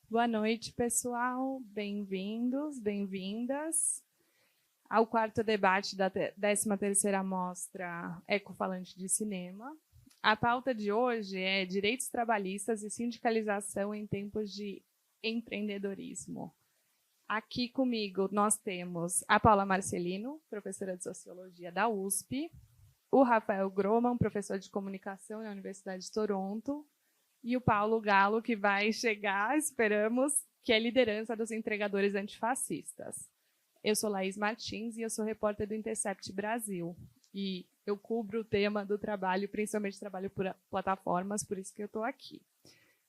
Boa noite, pessoal. Bem-vindos, bem-vindas ao quarto debate da 13ª Mostra Ecofalante de Cinema. A pauta de hoje é Direitos Trabalhistas e Sindicalização em Tempos de Empreendedorismo. Aqui comigo nós temos a Paula Marcelino, professora de Sociologia da USP, o Rafael Groman, professor de Comunicação na Universidade de Toronto, e o Paulo Galo, que vai chegar, esperamos, que é liderança dos entregadores antifascistas. Eu sou Laís Martins e eu sou repórter do Intercept Brasil. E eu cubro o tema do trabalho, principalmente trabalho por plataformas, por isso que eu estou aqui.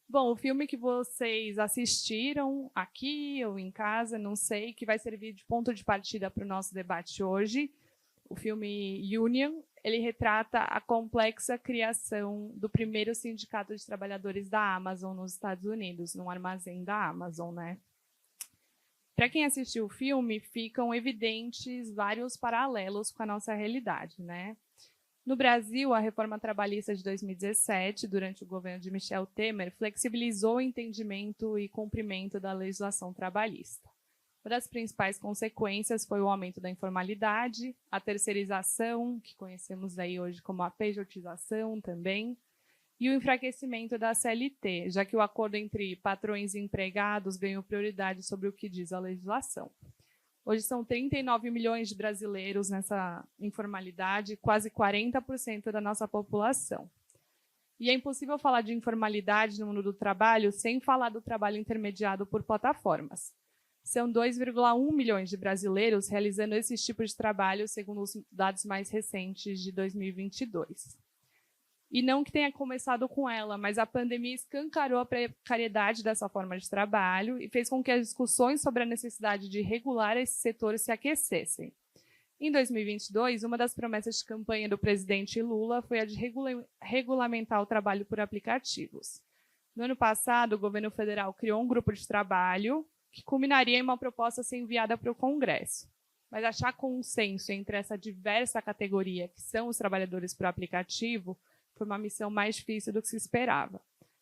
Bom, o filme que vocês assistiram aqui ou em casa, não sei, que vai servir de ponto de partida para o nosso debate hoje, o filme Union, ele retrata a complexa criação do primeiro sindicato de trabalhadores da Amazon nos Estados Unidos, num armazém da Amazon, né? Para quem assistiu o filme, ficam evidentes vários paralelos com a nossa realidade, né? No Brasil, a reforma trabalhista de 2017, durante o governo de Michel Temer, flexibilizou o entendimento e cumprimento da legislação trabalhista. Uma das principais consequências foi o aumento da informalidade, a terceirização, que conhecemos aí hoje como a pejotização também, e o enfraquecimento da CLT, já que o acordo entre patrões e empregados ganhou prioridade sobre o que diz a legislação. Hoje são 39 milhões de brasileiros nessa informalidade, quase 40% da nossa população. E é impossível falar de informalidade no mundo do trabalho sem falar do trabalho intermediado por plataformas. São 2,1 milhões de brasileiros realizando esse tipo de trabalho, segundo os dados mais recentes de 2022. E não que tenha começado com ela, mas a pandemia escancarou a precariedade dessa forma de trabalho e fez com que as discussões sobre a necessidade de regular esse setor se aquecessem. Em 2022, uma das promessas de campanha do presidente Lula foi a de regulamentar o trabalho por aplicativos. No ano passado, o governo federal criou um grupo de trabalho que culminaria em uma proposta a ser enviada para o Congresso. Mas achar consenso entre essa diversa categoria, que são os trabalhadores por aplicativo, foi uma missão mais difícil do que se esperava.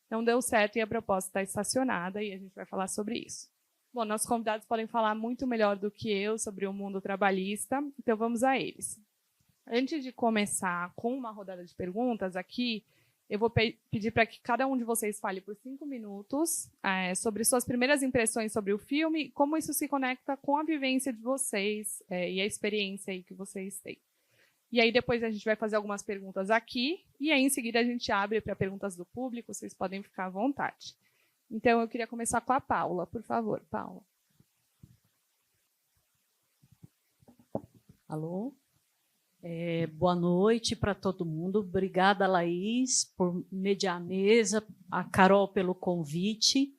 Não deu certo e a proposta está estacionada, e a gente vai falar sobre isso. Bom, nossos convidados podem falar muito melhor do que eu sobre o mundo trabalhista, então vamos a eles. Antes de começar com uma rodada de perguntas aqui, eu vou pedir para que cada um de vocês fale por 5 minutos sobre suas primeiras impressões sobre o filme, como isso se conecta com a vivência de vocês e a experiência aí que vocês têm. E aí depois a gente vai fazer algumas perguntas aqui, e aí em seguida a gente abre para perguntas do público, vocês podem ficar à vontade. Então eu queria começar com a Paula, por favor, Paula. Alô? Boa noite para todo mundo. Obrigada, Laís, por mediar a mesa, a Carol pelo convite.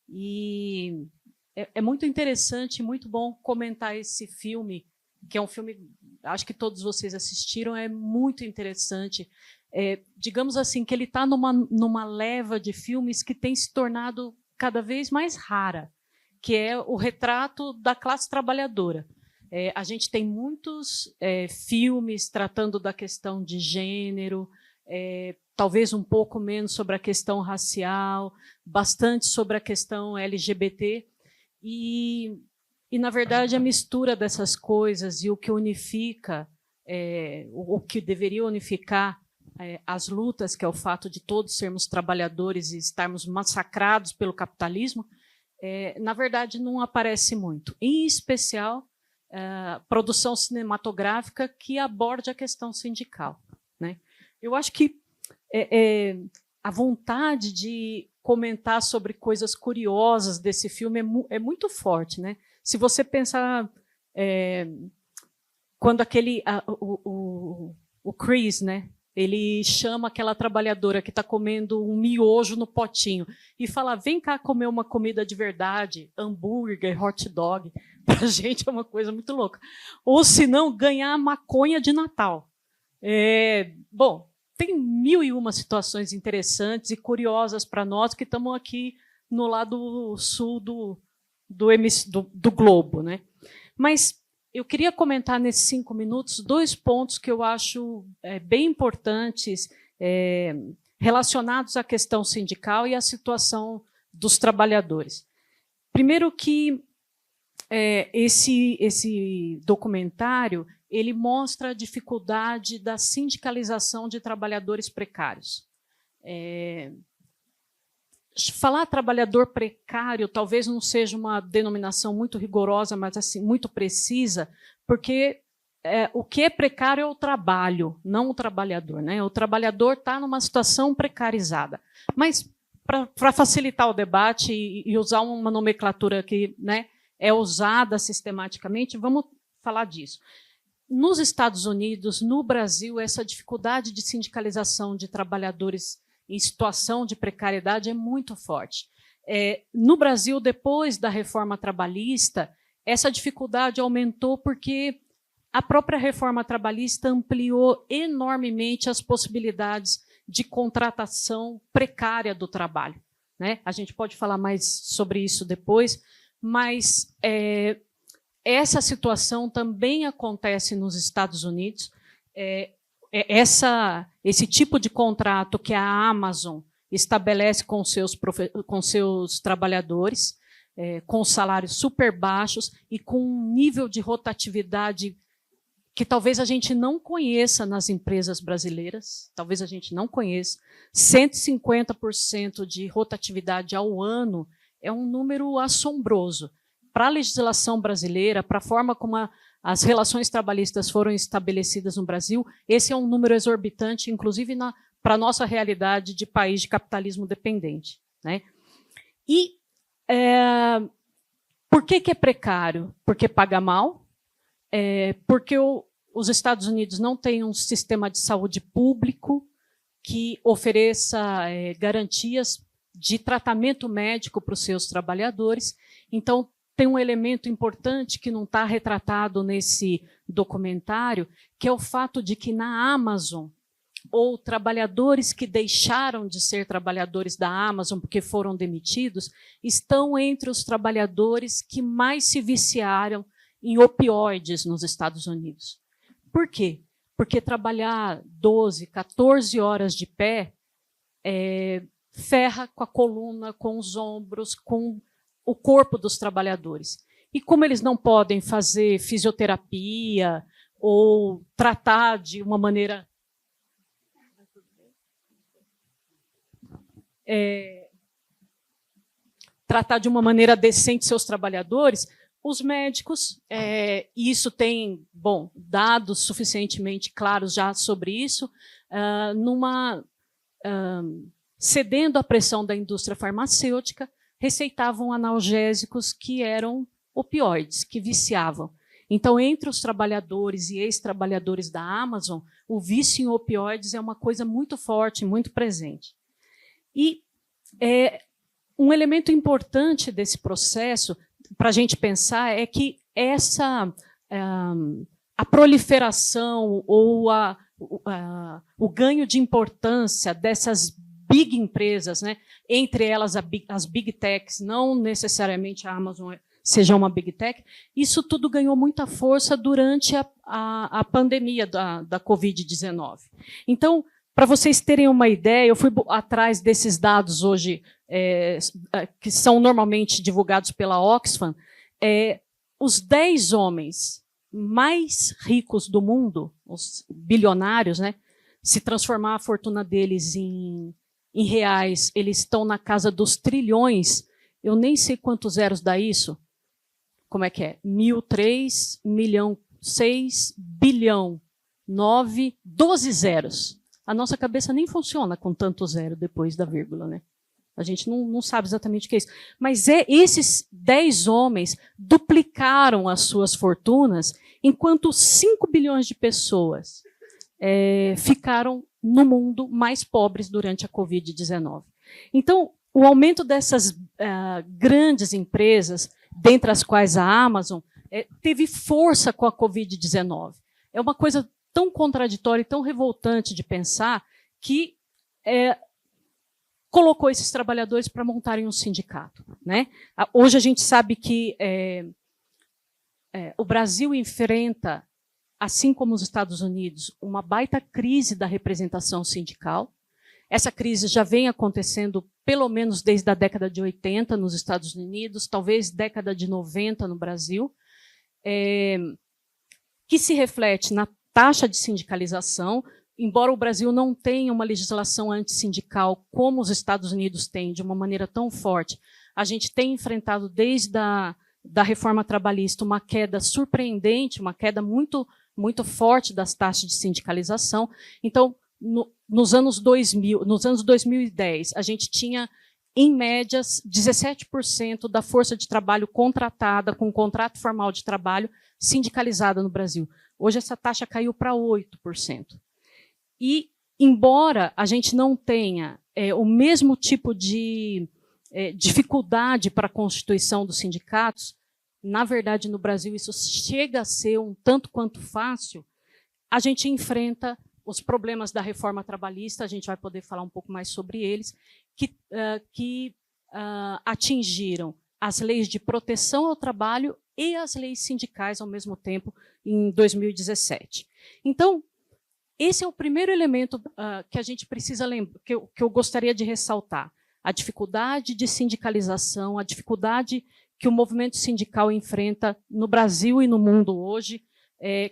E é muito interessante, muito bom comentar esse filme, que é um filme, acho que todos vocês assistiram, é muito interessante. Digamos assim, que ele está numa leva de filmes que tem se tornado cada vez mais rara, que é o retrato da classe trabalhadora. A gente tem muitos filmes tratando da questão de gênero, talvez um pouco menos sobre a questão racial, bastante sobre a questão LGBT, e na verdade, a mistura dessas coisas e o que unifica, o que deveria unificar as lutas, que é o fato de todos sermos trabalhadores e estarmos massacrados pelo capitalismo, na verdade, não aparece muito. Em especial, produção cinematográfica que aborde a questão sindical, né? Eu acho que a vontade de comentar sobre coisas curiosas desse filme é muito forte, né? Se você pensar quando o Chris, né, ele chama aquela trabalhadora que está comendo um miojo no potinho e fala: vem cá comer uma comida de verdade, hambúrguer, hot dog. Para a gente é uma coisa muito louca. Ou, se não, ganhar maconha de Natal. Bom, tem 1001 situações interessantes e curiosas para nós que estamos aqui no lado sul do globo, né? Mas eu queria comentar nesses 5 minutos 2 pontos que eu acho bem importantes relacionados à questão sindical e à situação dos trabalhadores. Primeiro que esse documentário ele mostra a dificuldade da sindicalização de trabalhadores precários. Falar trabalhador precário talvez não seja uma denominação muito rigorosa, mas assim, muito precisa, porque o que é precário é o trabalho, não o trabalhador, né? O trabalhador está numa situação precarizada. Mas, para facilitar o debate e usar uma nomenclatura que, né, é usada sistematicamente, vamos falar disso. Nos Estados Unidos, no Brasil, essa dificuldade de sindicalização de trabalhadores em situação de precariedade é muito forte. No Brasil, depois da reforma trabalhista, essa dificuldade aumentou porque a própria reforma trabalhista ampliou enormemente as possibilidades de contratação precária do trabalho, né? A gente pode falar mais sobre isso depois, mas essa situação também acontece nos Estados Unidos. Esse tipo de contrato que a Amazon estabelece com seus trabalhadores, com salários super baixos e com um nível de rotatividade que talvez a gente não conheça nas empresas brasileiras, talvez a gente não conheça. 150% de rotatividade ao ano é um número assombroso. Para a legislação brasileira, para a forma como as relações trabalhistas foram estabelecidas no Brasil, esse é um número exorbitante, inclusive para a nossa realidade de país de capitalismo dependente, né? E por que é precário? Porque paga mal, porque os Estados Unidos não têm um sistema de saúde público que ofereça garantias de tratamento médico para os seus trabalhadores. Então, tem um elemento importante que não está retratado nesse documentário, que é o fato de que na Amazon, ou trabalhadores que deixaram de ser trabalhadores da Amazon porque foram demitidos, estão entre os trabalhadores que mais se viciaram em opioides nos Estados Unidos. Por quê? Porque trabalhar 12, 14 horas de pé ferra com a coluna, com os ombros, com o corpo dos trabalhadores. E como eles não podem fazer fisioterapia ou tratar de uma maneira decente seus trabalhadores, os médicos, e isso tem, dados suficientemente claros já sobre isso, cedendo à pressão da indústria farmacêutica, receitavam analgésicos que eram opioides, que viciavam. Então, entre os trabalhadores e ex-trabalhadores da Amazon, o vício em opioides é uma coisa muito forte, muito presente. E um elemento importante desse processo, para a gente pensar, é que a proliferação ou o ganho de importância dessas big empresas, né, entre elas as big techs, não necessariamente a Amazon seja uma big tech, isso tudo ganhou muita força durante a pandemia da Covid-19. Então, para vocês terem uma ideia, eu fui atrás desses dados hoje, que são normalmente divulgados pela Oxfam, os 10 homens mais ricos do mundo, os bilionários, né, se transformar a fortuna deles em reais, eles estão na casa dos trilhões. Eu nem sei quantos zeros dá isso. Como é que é? 1.003, 1.006, bilhão, 9, 12 zeros. A nossa cabeça nem funciona com tanto zero depois da vírgula, né? A gente não sabe exatamente o que é isso. Mas esses 10 homens duplicaram as suas fortunas, enquanto 5 bilhões de pessoas ficaram no mundo mais pobres durante a Covid-19. Então, o aumento dessas grandes empresas, dentre as quais a Amazon, teve força com a Covid-19. É uma coisa tão contraditória e tão revoltante de pensar que colocou esses trabalhadores para montarem um sindicato, né? Hoje a gente sabe que o Brasil enfrenta, assim como os Estados Unidos, uma baita crise da representação sindical. Essa crise já vem acontecendo pelo menos desde a década de 80 nos Estados Unidos, talvez década de 90 no Brasil, que se reflete na taxa de sindicalização, embora o Brasil não tenha uma legislação antissindical como os Estados Unidos têm, de uma maneira tão forte, a gente tem enfrentado desde da reforma trabalhista uma queda surpreendente, uma queda muito, muito forte das taxas de sindicalização. Então, nos anos 2010, a gente tinha, em média, 17% da força de trabalho contratada com contrato formal de trabalho sindicalizada no Brasil. Hoje, essa taxa caiu para 8%. E, embora a gente não tenha o mesmo tipo de dificuldade para a constituição dos sindicatos, na verdade, no Brasil, isso chega a ser um tanto quanto fácil, a gente enfrenta os problemas da reforma trabalhista, a gente vai poder falar um pouco mais sobre eles, que atingiram as leis de proteção ao trabalho e as leis sindicais ao mesmo tempo, em 2017. Então, esse é o primeiro elemento que a gente precisa lembrar, que eu gostaria de ressaltar. A dificuldade de sindicalização, a dificuldade que o movimento sindical enfrenta no Brasil e no mundo hoje,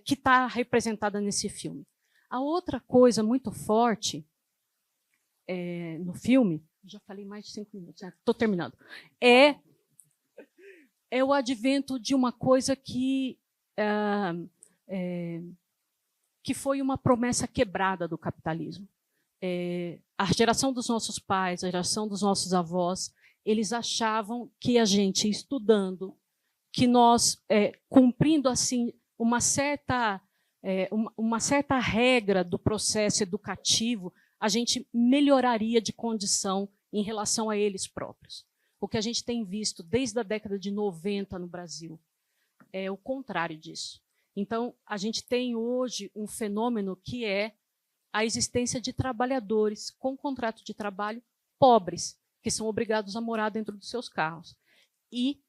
que está representada nesse filme. A outra coisa muito forte no filme, já falei mais de 5 minutos, estou terminando, é o advento de uma coisa que foi uma promessa quebrada do capitalismo. A geração dos nossos pais, a geração dos nossos avós, eles achavam que a gente, estudando, que nós, cumprindo assim uma certa regra do processo educativo, a gente melhoraria de condição em relação a eles próprios. O que a gente tem visto desde a década de 90 no Brasil é o contrário disso. Então, a gente tem hoje um fenômeno que é a existência de trabalhadores com contrato de trabalho pobres, que são obrigados a morar dentro dos seus carros. E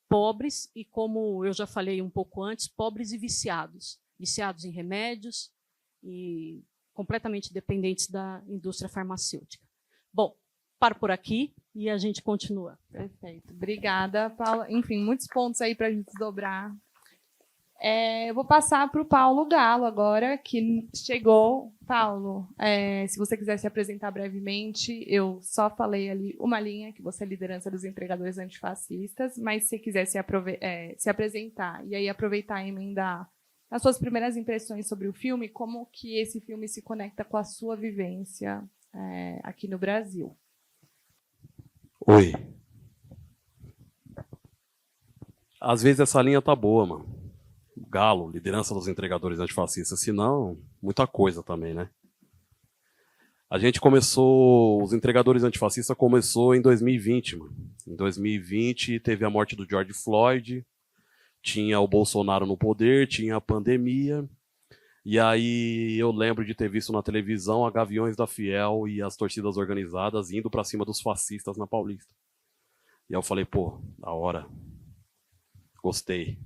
pobres, e como eu já falei um pouco antes, pobres e viciados. Viciados em remédios e completamente dependentes da indústria farmacêutica. Bom, paro por aqui e a gente continua. Perfeito. Obrigada, Paula. Enfim, muitos pontos aí para a gente desdobrar. Eu vou passar para o Paulo Galo agora, que chegou. Paulo, se você quiser se apresentar brevemente, eu só falei ali uma linha, que você é liderança dos entregadores antifascistas, mas se quiser se apresentar e aí aproveitar e emendar as suas primeiras impressões sobre o filme, como que esse filme se conecta com a sua vivência aqui no Brasil. Oi. Às vezes essa linha tá boa, mano. Galo, liderança dos entregadores antifascistas, se não, muita coisa também, né? A gente começou, os entregadores antifascistas começou em 2020, mano. Em 2020 teve a morte do George Floyd, tinha o Bolsonaro no poder, tinha a pandemia, e aí eu lembro de ter visto na televisão a Gaviões da Fiel e as torcidas organizadas indo para cima dos fascistas na Paulista. E aí eu falei, pô, da hora, gostei.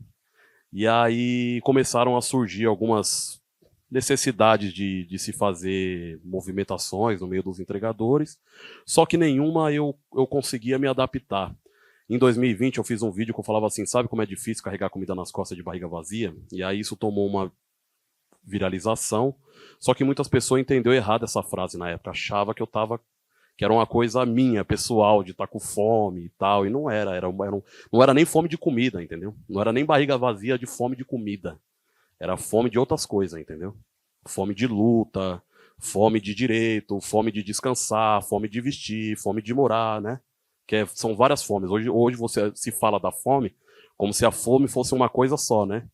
E aí começaram a surgir algumas necessidades de se fazer movimentações no meio dos entregadores, só que nenhuma eu conseguia me adaptar. Em 2020 eu fiz um vídeo que eu falava assim, sabe como é difícil carregar comida nas costas de barriga vazia? E aí isso tomou uma viralização, só que muitas pessoas entenderam errado essa frase na época, achava que que era uma coisa minha, pessoal, de estar com fome e tal, e não era, não era nem fome de comida, entendeu? Não era nem barriga vazia de fome de comida, era fome de outras coisas, entendeu? Fome de luta, fome de direito, fome de descansar, fome de vestir, fome de morar, né? São várias fomes. Hoje você se fala da fome como se a fome fosse uma coisa só, né?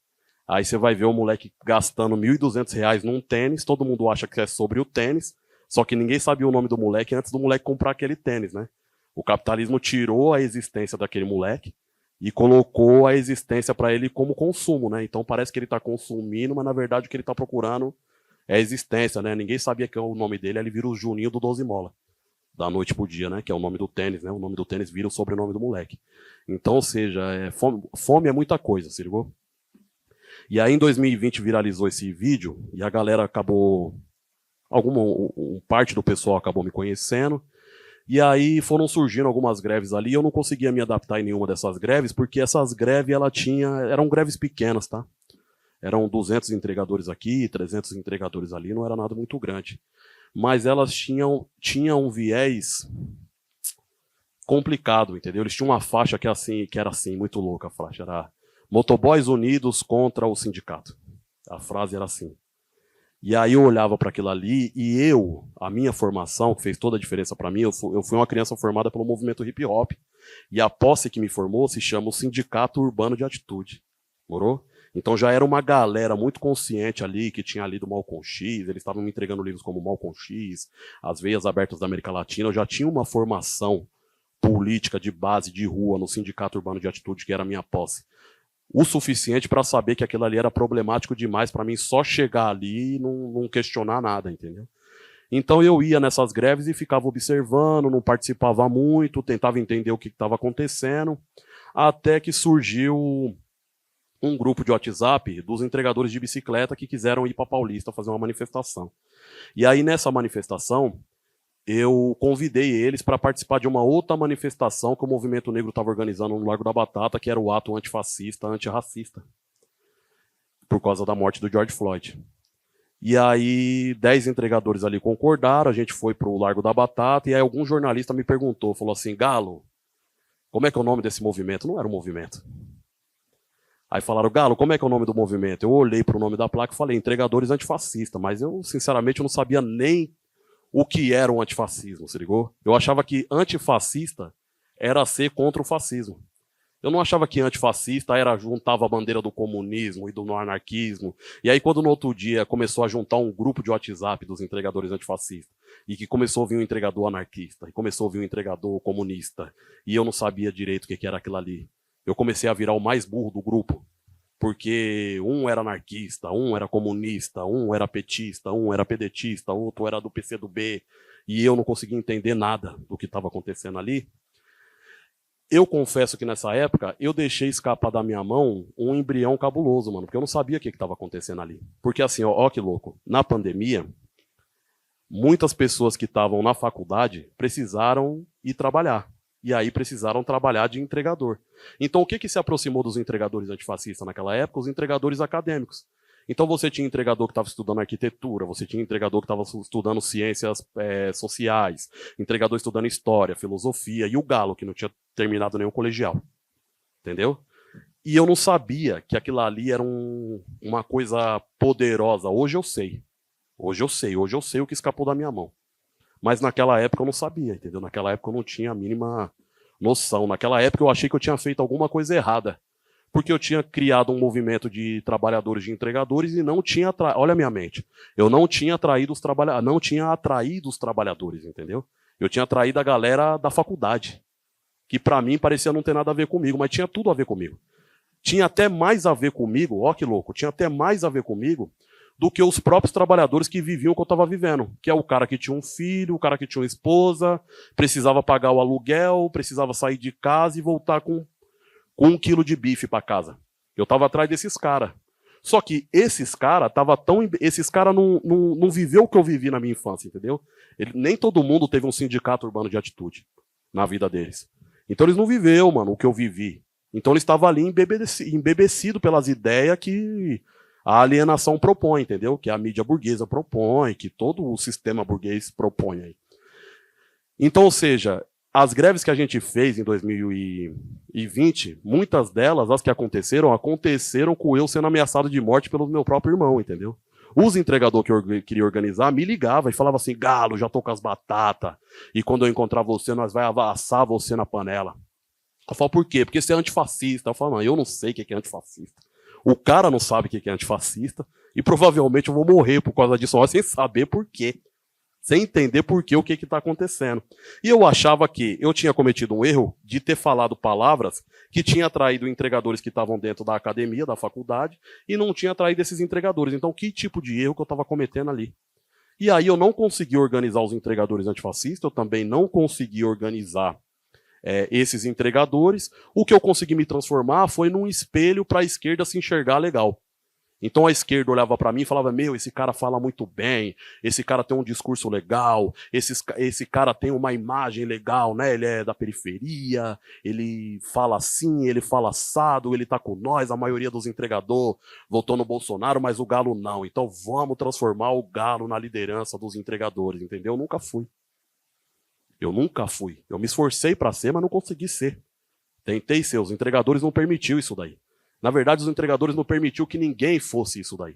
Aí você vai ver o moleque gastando R$1.200 num tênis, todo mundo acha que é sobre o tênis, só que ninguém sabia o nome do moleque antes do moleque comprar aquele tênis, né? O capitalismo tirou a existência daquele moleque e colocou a existência para ele como consumo, né? Então parece que ele está consumindo, mas na verdade o que ele está procurando é a existência, né? Ninguém sabia que é o nome dele, aí ele vira o Juninho do 12 Mola, da noite pro dia, né? Que é o nome do tênis, né? O nome do tênis vira o sobrenome do moleque. Então, ou seja, fome é muita coisa, se ligou? E aí em 2020 viralizou esse vídeo e a galera acabou, parte do pessoal acabou me conhecendo E aí foram surgindo algumas greves ali, eu não conseguia me adaptar em nenhuma dessas greves, porque essas greves eram greves pequenas, tá? Eram 200 entregadores aqui, 300 entregadores ali, não era nada muito grande. Mas elas tinham um viés complicado, entendeu? Eles tinham uma faixa que era assim, muito louca a faixa, era Motoboys Unidos contra o sindicato. A frase era assim. E aí eu olhava para aquilo ali e a minha formação, que fez toda a diferença para mim, eu fui uma criança formada pelo movimento hip hop, e a posse que me formou se chama o Sindicato Urbano de Atitude. Morou? Então já era uma galera muito consciente ali, que tinha lido Malcolm X, eles estavam me entregando livros como Malcolm X, As Veias Abertas da América Latina, eu já tinha uma formação política de base, de rua, no Sindicato Urbano de Atitude, que era a minha posse. O suficiente para saber que aquilo ali era problemático demais para mim só chegar ali e não questionar nada, entendeu? Então eu ia nessas greves e ficava observando, não participava muito, tentava entender o que estava acontecendo, até que surgiu um grupo de WhatsApp dos entregadores de bicicleta que quiseram ir para Paulista fazer uma manifestação. E aí nessa manifestação, eu convidei eles para participar de uma outra manifestação que o Movimento Negro estava organizando no Largo da Batata, que era o ato antifascista, antirracista, por causa da morte do George Floyd. E aí 10 entregadores ali concordaram, a gente foi para o Largo da Batata, e aí algum jornalista me perguntou, falou assim, Galo, como é que é o nome desse movimento? Não era um movimento. Aí falaram, Galo, como é que é o nome do movimento? Eu olhei para o nome da placa e falei, entregadores antifascistas, mas eu, sinceramente, eu não sabia nem o que era um antifascismo, se ligou? Eu achava que antifascista era ser contra o fascismo. Eu não achava que antifascista juntava a bandeira do comunismo e do anarquismo. E aí, quando no outro dia começou a juntar um grupo de WhatsApp dos entregadores antifascistas, e que começou a vir um entregador anarquista, e começou a vir um entregador comunista, e eu não sabia direito o que era aquilo ali, eu comecei a virar o mais burro do grupo. Porque um era anarquista, um era comunista, um era petista, um era pedetista, outro era do PCdoB, e eu não conseguia entender nada do que estava acontecendo ali. Eu confesso que nessa época eu deixei escapar da minha mão um embrião cabuloso, mano, porque eu não sabia o que estava acontecendo ali. Porque assim, ó que louco, na pandemia, muitas pessoas que estavam na faculdade precisaram ir trabalhar. E aí precisaram trabalhar de entregador. Então o que se aproximou dos entregadores antifascistas naquela época? Os entregadores acadêmicos. Então você tinha entregador que estava estudando arquitetura, você tinha entregador que estava estudando ciências sociais, entregador estudando história, filosofia, e o Galo, que não tinha terminado nenhum colegial. Entendeu? E eu não sabia que aquilo ali era uma coisa poderosa. Hoje eu sei. Hoje eu sei o que escapou da minha mão. Mas naquela época eu não sabia, entendeu? Naquela época eu não tinha a mínima noção. Naquela época eu achei que eu tinha feito alguma coisa errada. Porque eu tinha criado um movimento de trabalhadores, de entregadores, e não tinha... Olha a minha mente. Eu não tinha atraído os trabalhadores, entendeu? Eu tinha atraído a galera da faculdade. Que para mim parecia não ter nada a ver comigo, mas tinha tudo a ver comigo. Tinha até mais a ver comigo, ó que louco, tinha até mais a ver comigo do que os próprios trabalhadores que viviam o que eu estava vivendo. Que é o cara que tinha um filho, o cara que tinha uma esposa, precisava pagar o aluguel, precisava sair de casa e voltar com 1 quilo de bife para casa. Eu estava atrás desses caras. Só que esses caras não viveu o que eu vivi na minha infância, entendeu? Nem todo mundo teve um sindicato urbano de atitude na vida deles. Então eles não viveram, mano, o que eu vivi. Então eles estavam ali embebecido pelas ideias que a alienação propõe, entendeu? Que a mídia burguesa propõe, que todo o sistema burguês propõe aí. Então, ou seja, as greves que a gente fez em 2020, muitas delas, as que aconteceram com eu sendo ameaçado de morte pelo meu próprio irmão, entendeu? Os entregadores que eu queria organizar me ligavam e falavam assim, Galo, já tô com as batatas, e quando eu encontrar você, nós vai assar você na panela. Eu falo, por quê? Porque você é antifascista. Eu falo, não, eu não sei o que é antifascista. O cara não sabe o que é antifascista, e provavelmente eu vou morrer por causa disso, sem saber por quê. Sem entender por quê, o que está acontecendo. E eu achava que eu tinha cometido um erro de ter falado palavras que tinha atraído entregadores que estavam dentro da academia, da faculdade, e não tinha atraído esses entregadores. Então, que tipo de erro que eu estava cometendo ali? E aí eu não consegui organizar os entregadores antifascistas, eu também não consegui organizar esses entregadores. O que eu consegui me transformar foi num espelho para a esquerda se enxergar legal. Então a esquerda olhava para mim e falava, meu, esse cara fala muito bem, esse cara tem um discurso legal, esse cara tem uma imagem legal, né? Ele é da periferia, ele fala assim, ele fala assado, ele tá com nós, a maioria dos entregadores votou no Bolsonaro, mas o Galo não. Então vamos transformar o Galo na liderança dos entregadores, entendeu? Eu nunca fui. Eu me esforcei para ser, mas não consegui ser. Tentei ser, os entregadores não permitiu isso daí. Na verdade, os entregadores não permitiu que ninguém fosse isso daí.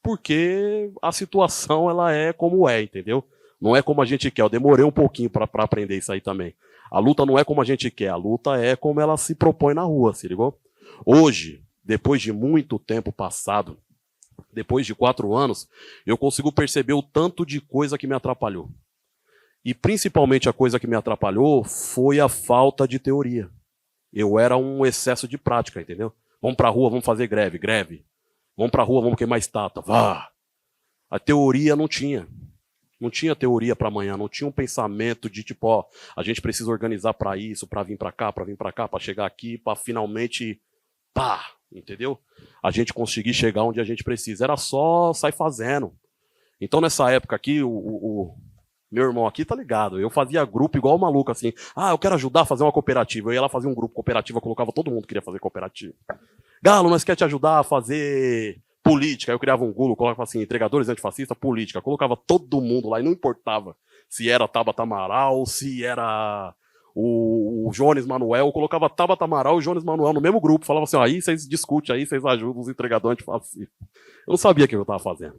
Porque a situação ela é como é, entendeu? Não é como a gente quer. Eu demorei um pouquinho para aprender isso aí também. A luta não é como a gente quer, a luta é como ela se propõe na rua, se ligou? Hoje, depois de muito tempo passado, depois de 4 anos, eu consigo perceber o tanto de coisa que me atrapalhou. E principalmente a coisa que me atrapalhou foi a falta de teoria. Eu era um excesso de prática, entendeu? Vamos pra rua, vamos fazer greve. Vamos pra rua, vamos queimar estátua. Vá! A teoria não tinha. Não tinha teoria para amanhã, não tinha um pensamento de tipo, ó, a gente precisa organizar para isso, para vir para cá, para chegar aqui, para finalmente, pá, entendeu? A gente conseguir chegar onde a gente precisa. Era só sair fazendo. Então nessa época aqui, o meu irmão aqui tá ligado. Eu fazia grupo igual o maluco, assim. Ah, eu quero ajudar a fazer uma cooperativa. Eu ia lá fazer um grupo cooperativa, colocava todo mundo que queria fazer cooperativa. Galo, nós quer te ajudar a fazer política. Aí eu criava um grupo, colocava assim, entregadores antifascistas, política. Colocava todo mundo lá e não importava se era Tabata Amaral, se era o Jones Manuel. Eu colocava Tabata Amaral e Jones Manuel no mesmo grupo. Falava assim, ó, aí vocês discutem, aí vocês ajudam os entregadores antifascistas. Eu não sabia o que eu tava fazendo.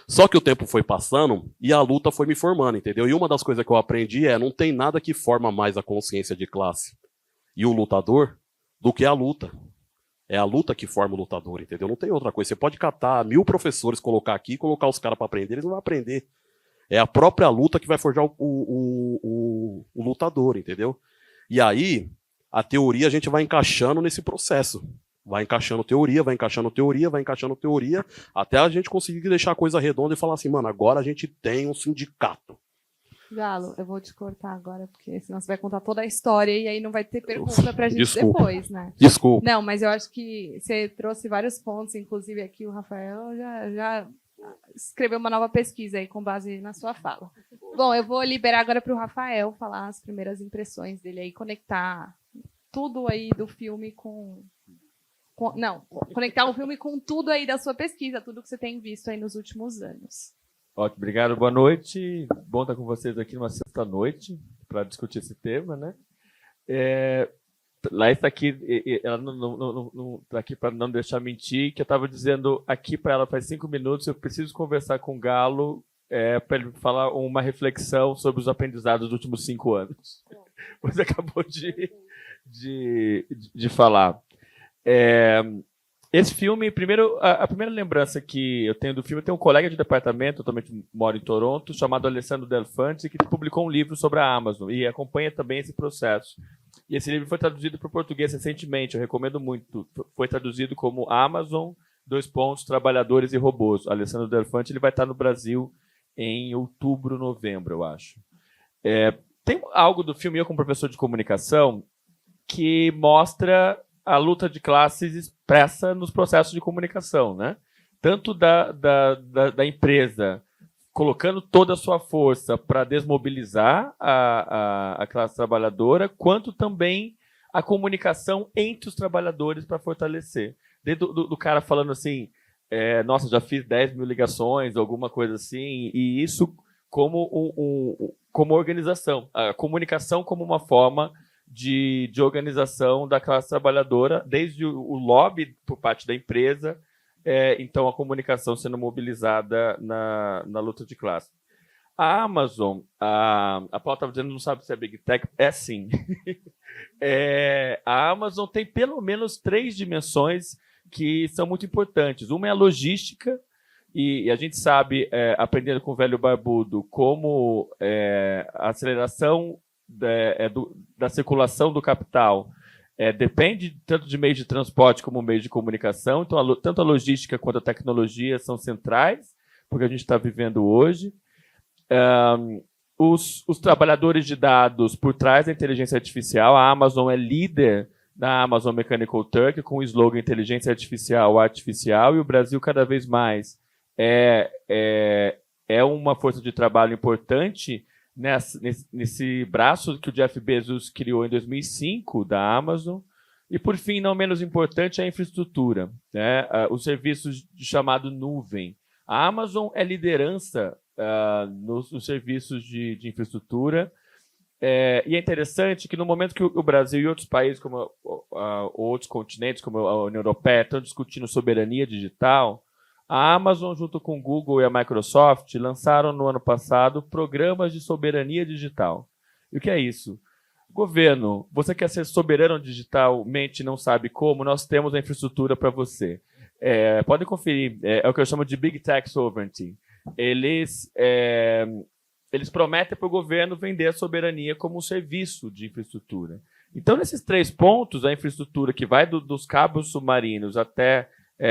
Só que o tempo foi passando e a luta foi me formando, entendeu? E uma das coisas que eu aprendi é não tem nada que forma mais a consciência de classe e o lutador do que a luta. É a luta que forma o lutador, entendeu? Não tem outra coisa. Você pode catar 1000 professores, colocar aqui e colocar os caras para aprender, eles não vão aprender. É a própria luta que vai forjar o lutador, entendeu? E aí, a teoria a gente vai encaixando nesse processo. Vai encaixando teoria, até a gente conseguir deixar a coisa redonda e falar assim, mano, agora a gente tem um sindicato. Galo, eu vou te cortar agora, porque senão você vai contar toda a história e aí não vai ter pergunta pra gente depois, né? Desculpa. Não, mas eu acho que você trouxe vários pontos, inclusive aqui o Rafael já escreveu uma nova pesquisa aí com base na sua fala. Bom, eu vou liberar agora para o Rafael falar as primeiras impressões dele aí, conectar tudo aí do filme conectar o filme com tudo aí da sua pesquisa, tudo que você tem visto aí nos últimos anos. Ótimo, obrigado, boa noite. Bom estar com vocês aqui numa sexta-noite para discutir esse tema, né? Laís está aqui, ela não está aqui para não deixar mentir, que eu estava dizendo aqui para ela faz 5 minutos, eu preciso conversar com o Galo para ele falar uma reflexão sobre os aprendizados dos últimos 5 anos. Você acabou de falar. Esse filme, primeiro, a primeira lembrança que eu tenho do filme, eu tenho um colega de departamento, eu também moro em Toronto, chamado Alessandro Delfante, que publicou um livro sobre a Amazon e acompanha também esse processo. E esse livro foi traduzido para o português recentemente, eu recomendo muito. Foi traduzido como Amazon, Trabalhadores e Robôs. Alessandro Delfante, ele vai estar no Brasil em outubro, novembro, eu acho. Tem algo do filme, eu como professor de comunicação, que mostra a luta de classes expressa nos processos de comunicação, né? Tanto da empresa colocando toda a sua força para desmobilizar a classe trabalhadora, quanto também a comunicação entre os trabalhadores para fortalecer. Desde do cara falando assim, nossa, já fiz 10 mil ligações, alguma coisa assim, e isso como organização. A comunicação como uma forma de organização da classe trabalhadora, desde o lobby por parte da empresa, então a comunicação sendo mobilizada na luta de classe. A Amazon, a Paula estava dizendo, não sabe se é Big Tech, sim. A Amazon tem pelo menos 3 dimensões que são muito importantes. Uma é a logística, e a gente sabe, aprendendo com o velho barbudo, como a aceleração da circulação do capital depende tanto de meios de transporte como meios de comunicação. Então, tanto a logística quanto a tecnologia são centrais, porque a gente está vivendo hoje. Os trabalhadores de dados por trás da inteligência artificial, a Amazon é líder na Amazon Mechanical Turk, com o slogan Inteligência Artificial, Artificial, e o Brasil cada vez mais é uma força de trabalho importante nesse braço que o Jeff Bezos criou em 2005 da Amazon. E, por fim, não menos importante, a infraestrutura, né? Os serviços de chamado nuvem. A Amazon é liderança nos serviços de infraestrutura. E é interessante que, no momento que o Brasil e outros países, como outros continentes, como a União Europeia, estão discutindo soberania digital, a Amazon, junto com o Google e a Microsoft, lançaram no ano passado programas de soberania digital. E o que é isso? Governo, você quer ser soberano digitalmente e não sabe como? Nós temos a infraestrutura para você. Podem conferir, é o que eu chamo de Big Tech Sovereignty. Eles prometem para o governo vender a soberania como um serviço de infraestrutura. Então, nesses 3 pontos, a infraestrutura que vai dos cabos submarinos até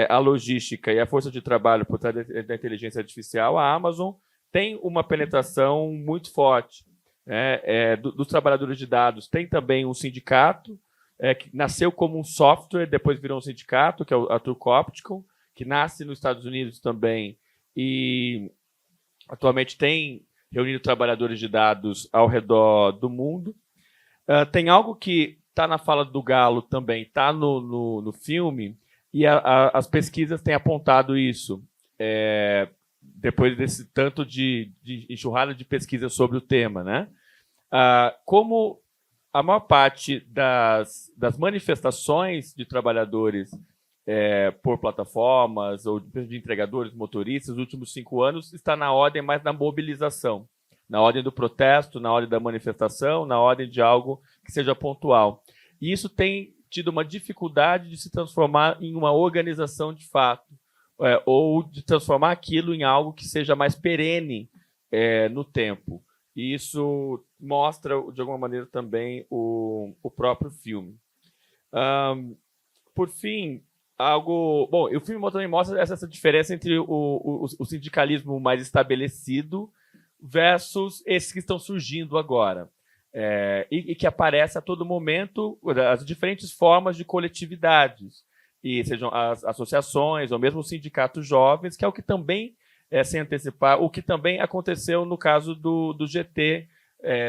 a logística e a força de trabalho por trás da inteligência artificial, a Amazon tem uma penetração muito forte. Dos trabalhadores de dados. Tem também um sindicato, que nasceu como um software, depois virou um sindicato, que é a Turk Optical, que nasce nos Estados Unidos também, e atualmente tem reunido trabalhadores de dados ao redor do mundo. Tem algo que está na fala do Galo também, está no filme, e as pesquisas têm apontado isso. Depois desse tanto de enxurrada de pesquisa sobre o tema, né? Como a maior parte das manifestações de trabalhadores por plataformas ou de entregadores, motoristas, nos últimos 5 anos, está na ordem mais da mobilização, na ordem do protesto, na ordem da manifestação, na ordem de algo que seja pontual. E isso tem tido uma dificuldade de se transformar em uma organização de fato, ou de transformar aquilo em algo que seja mais perene no tempo. E isso mostra, de alguma maneira, também o próprio filme. Por fim, o filme também mostra essa diferença entre o sindicalismo mais estabelecido versus esses que estão surgindo agora. E que aparece a todo momento as diferentes formas de coletividades, e sejam as associações ou mesmo os sindicatos jovens, que é o que também, sem antecipar, o que também aconteceu no caso do GT,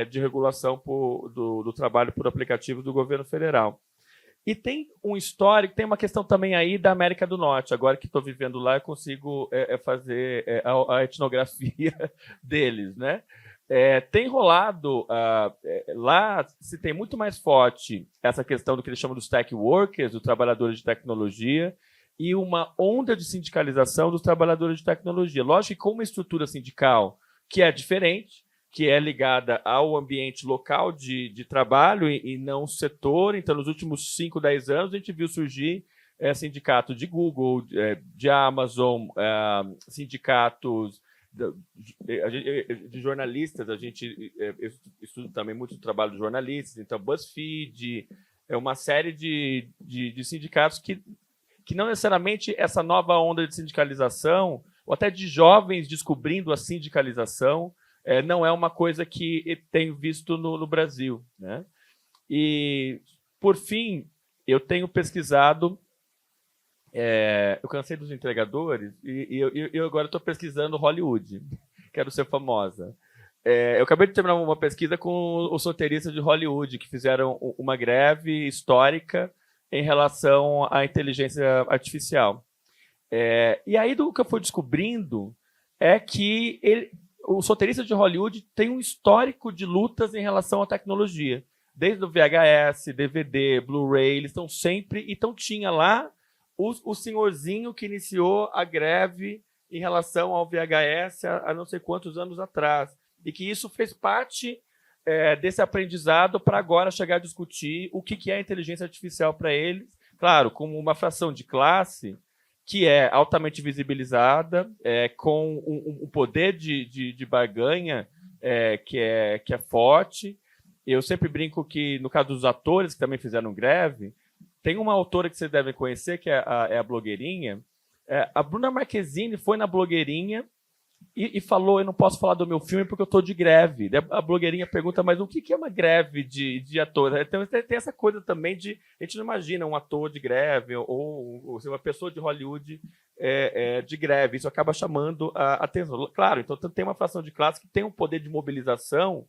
de regulação do trabalho por aplicativos do governo federal. E tem um histórico, tem uma questão também aí da América do Norte. Agora que estou vivendo lá, eu consigo fazer a etnografia deles, né? Tem rolado, lá se tem muito mais forte essa questão do que eles chamam dos tech workers, dos trabalhadores de tecnologia, e uma onda de sindicalização dos trabalhadores de tecnologia. Lógico que com uma estrutura sindical que é diferente, que é ligada ao ambiente local de trabalho e não setor. Então, nos últimos 5, 10 anos, a gente viu surgir sindicato de Google, de Amazon, sindicatos de jornalistas. A gente estuda também muito o trabalho de jornalistas, então BuzzFeed, uma série de sindicatos que não necessariamente essa nova onda de sindicalização, ou até de jovens descobrindo a sindicalização, não é uma coisa que tenho visto no Brasil, né? E, por fim, eu tenho pesquisado, eu cansei dos entregadores, e eu agora estou pesquisando Hollywood, quero ser famosa. Eu acabei de terminar uma pesquisa com os roteiristas de Hollywood, que fizeram uma greve histórica em relação à inteligência artificial. E aí, do que eu fui descobrindo é que os roteiristas de Hollywood têm um histórico de lutas em relação à tecnologia. Desde o VHS, DVD, Blu-ray, eles estão sempre... Então, tinha lá o senhorzinho que iniciou a greve em relação ao VHS há não sei quantos anos atrás. E que isso fez parte desse aprendizado para agora chegar a discutir o que é a inteligência artificial para eles. Claro, como uma fração de classe que é altamente visibilizada, com um poder de barganha que é forte. Eu sempre brinco que, no caso dos atores que também fizeram greve, tem uma autora que vocês devem conhecer, que é a blogueirinha. A Bruna Marquezine foi na blogueirinha e falou, eu não posso falar do meu filme porque eu estou de greve. A blogueirinha pergunta, mas o que é uma greve de ator? Então tem essa coisa também de, a gente não imagina um ator de greve ou uma pessoa de Hollywood de greve. Isso acaba chamando a atenção. Claro, então tem uma fração de classe que tem um poder de mobilização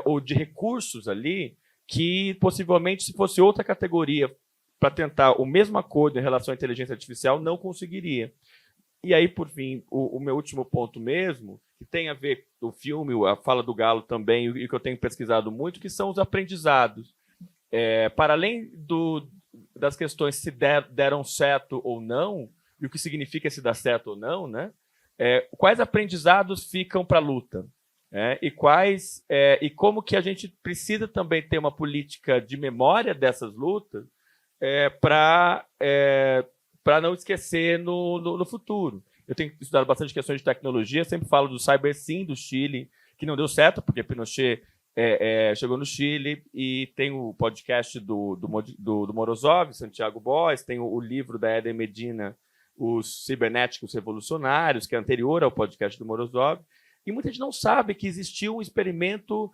ou de recursos ali que possivelmente, se fosse outra categoria para tentar o mesmo acordo em relação à inteligência artificial, não conseguiria. E aí, por fim, o meu último ponto mesmo, que tem a ver com o filme, a fala do Galo também, e que eu tenho pesquisado muito, que são os aprendizados. Para além das questões se deram certo ou não, e o que significa se dar certo ou não, né? Quais aprendizados ficam para a luta? E como que a gente precisa também ter uma política de memória dessas lutas para não esquecer no futuro. Eu tenho estudado bastante questões de tecnologia, sempre falo do CyberSim do Chile, que não deu certo, porque Pinochet chegou no Chile, e tem o podcast do Morozov, Santiago Bois, tem o livro da Eden Medina, Os Cibernéticos Revolucionários, que é anterior ao podcast do Morozov, e muita gente não sabe que existiu um experimento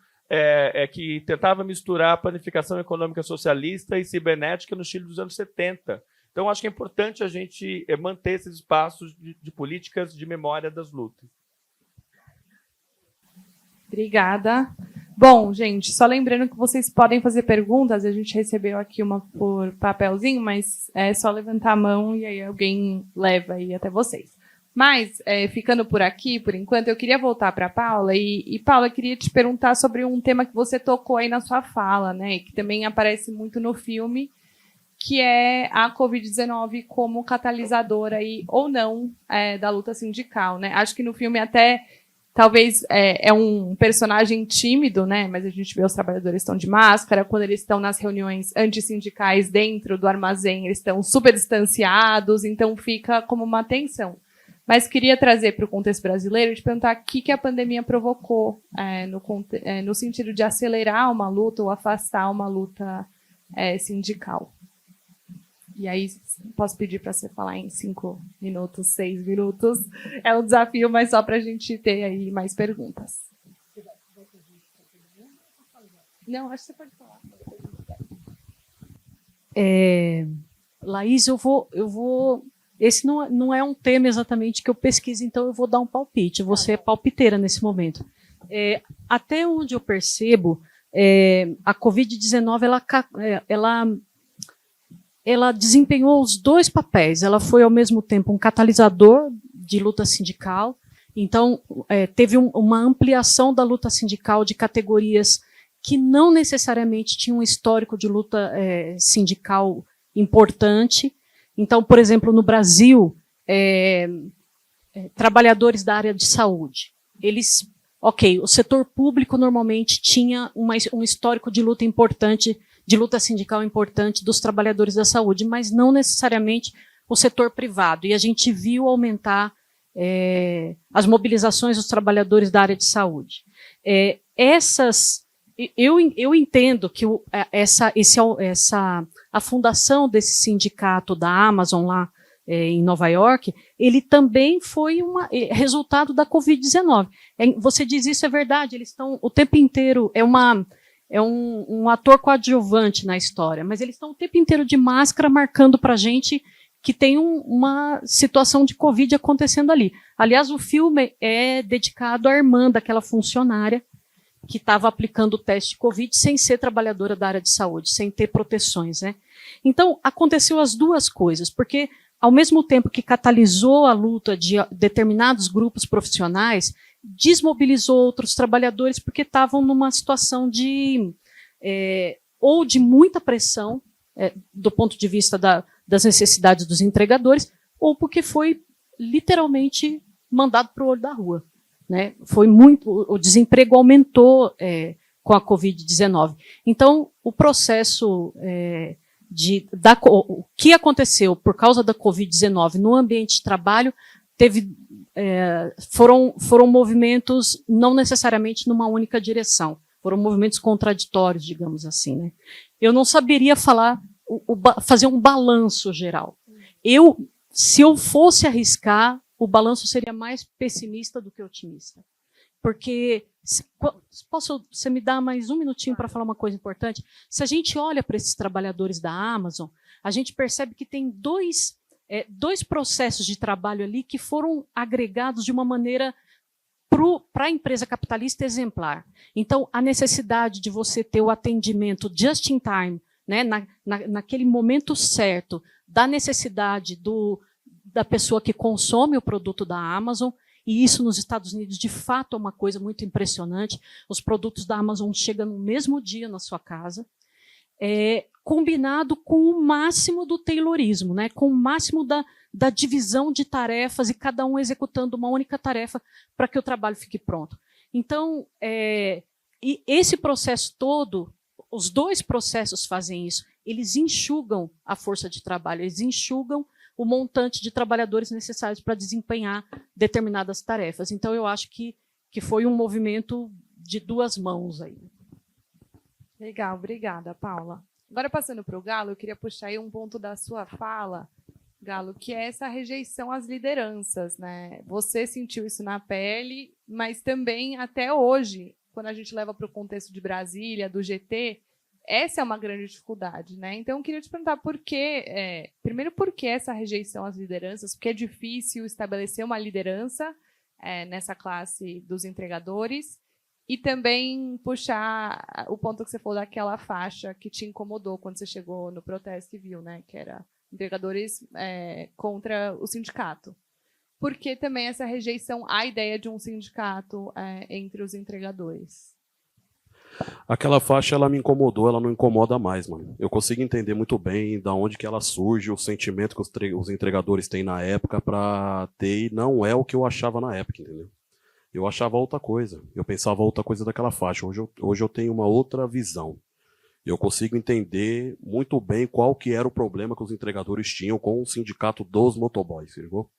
que tentava misturar planificação econômica socialista e cibernética no Chile dos anos 70. Então, acho que é importante a gente manter esses espaços de políticas de memória das lutas. Obrigada. Bom, gente, só lembrando que vocês podem fazer perguntas. A gente recebeu aqui uma por papelzinho, mas é só levantar a mão e aí alguém leva aí até vocês. Mas, ficando por aqui, por enquanto, eu queria voltar para a Paula. E, Paula, eu queria te perguntar sobre um tema que você tocou aí na sua fala, né? Que também aparece muito no filme, que é a Covid-19 como catalisadora aí, ou não da luta sindical, né? Acho que no filme até, talvez, é um personagem tímido, né? Mas a gente vê os trabalhadores estão de máscara, quando eles estão nas reuniões antissindicais dentro do armazém, eles estão super distanciados, então fica como uma tensão. Mas queria trazer para o contexto brasileiro e te perguntar o que a pandemia provocou no sentido de acelerar uma luta ou afastar uma luta sindical. E aí, posso pedir para você falar em 5 minutos, 6 minutos. É um desafio, mas só para a gente ter aí mais perguntas. Não, acho que você pode falar. Laís, eu vou... Esse não é um tema exatamente que eu pesquiso, então eu vou dar um palpite. Você é palpiteira nesse momento. Até onde eu percebo, a Covid-19 ela desempenhou os dois papéis. Ela foi, ao mesmo tempo, um catalisador de luta sindical. Então, teve uma ampliação da luta sindical de categorias que não necessariamente tinham um histórico de luta sindical importante. Então, por exemplo, no Brasil, trabalhadores da área de saúde, o setor público normalmente tinha um histórico de luta importante, de luta sindical importante dos trabalhadores da saúde, mas não necessariamente o setor privado. E a gente viu aumentar as mobilizações dos trabalhadores da área de saúde. Eu entendo que a fundação desse sindicato da Amazon lá em Nova York, ele também foi resultado da Covid-19. Você diz isso, é verdade, eles estão o tempo inteiro, um ator coadjuvante na história, mas eles estão o tempo inteiro de máscara marcando para a gente que tem uma situação de Covid acontecendo ali. Aliás, o filme é dedicado à irmã daquela funcionária que estava aplicando o teste de Covid sem ser trabalhadora da área de saúde, sem ter proteções, né? Então, aconteceu as duas coisas, porque, ao mesmo tempo que catalisou a luta de determinados grupos profissionais, desmobilizou outros trabalhadores porque estavam numa situação ou de muita pressão, do ponto de vista das necessidades dos entregadores, ou porque foi literalmente mandado para o olho da rua. Né? O desemprego aumentou com a Covid-19. Então, o processo o que aconteceu por causa da Covid-19 no ambiente de trabalho foram movimentos não necessariamente numa única direção, foram movimentos contraditórios, digamos assim. Né? Eu não saberia fazer um balanço geral. Se eu fosse arriscar, o balanço seria mais pessimista do que otimista. Porque, você me dá mais um minutinho para falar uma coisa importante? Se a gente olha para esses trabalhadores da Amazon, a gente percebe que tem dois processos de trabalho ali que foram agregados de uma maneira para a empresa capitalista exemplar. Então, a necessidade de você ter o atendimento just in time, né, naquele momento certo, da necessidade da pessoa que consome o produto da Amazon, e isso nos Estados Unidos, de fato, é uma coisa muito impressionante. Os produtos da Amazon chegam no mesmo dia na sua casa, combinado com o máximo do taylorismo, né? Com o máximo da divisão de tarefas e cada um executando uma única tarefa para que o trabalho fique pronto. Então, e esse processo todo, os dois processos fazem isso. Eles enxugam a força de trabalho, eles enxugam o montante de trabalhadores necessários para desempenhar determinadas tarefas. Então, eu acho que foi um movimento de duas mãos aí. Legal, obrigada, Paula. Agora, passando para o Galo, eu queria puxar aí um ponto da sua fala, Galo, que é essa rejeição às lideranças, né? Você sentiu isso na pele, mas também até hoje, quando a gente leva para o contexto de Brasília, do GT, essa é uma grande dificuldade, né? Então, eu queria te perguntar por que, primeiro, por que essa rejeição às lideranças? Porque é difícil estabelecer uma liderança nessa classe dos entregadores, e também puxar o ponto que você falou daquela faixa que te incomodou quando você chegou no protesto e viu, né? Que era entregadores contra o sindicato. Por que também essa rejeição à ideia de um sindicato entre os entregadores? Aquela faixa, ela me incomodou, ela não incomoda mais, mano. Eu consigo entender muito bem da onde que ela surge, o sentimento que os entregadores têm na época para ter, e não é o que eu achava na época, entendeu? Eu achava outra coisa, eu pensava outra coisa daquela faixa. Hoje eu tenho uma outra visão. Eu consigo entender muito bem qual que era o problema que os entregadores tinham com o sindicato dos motoboys, viu?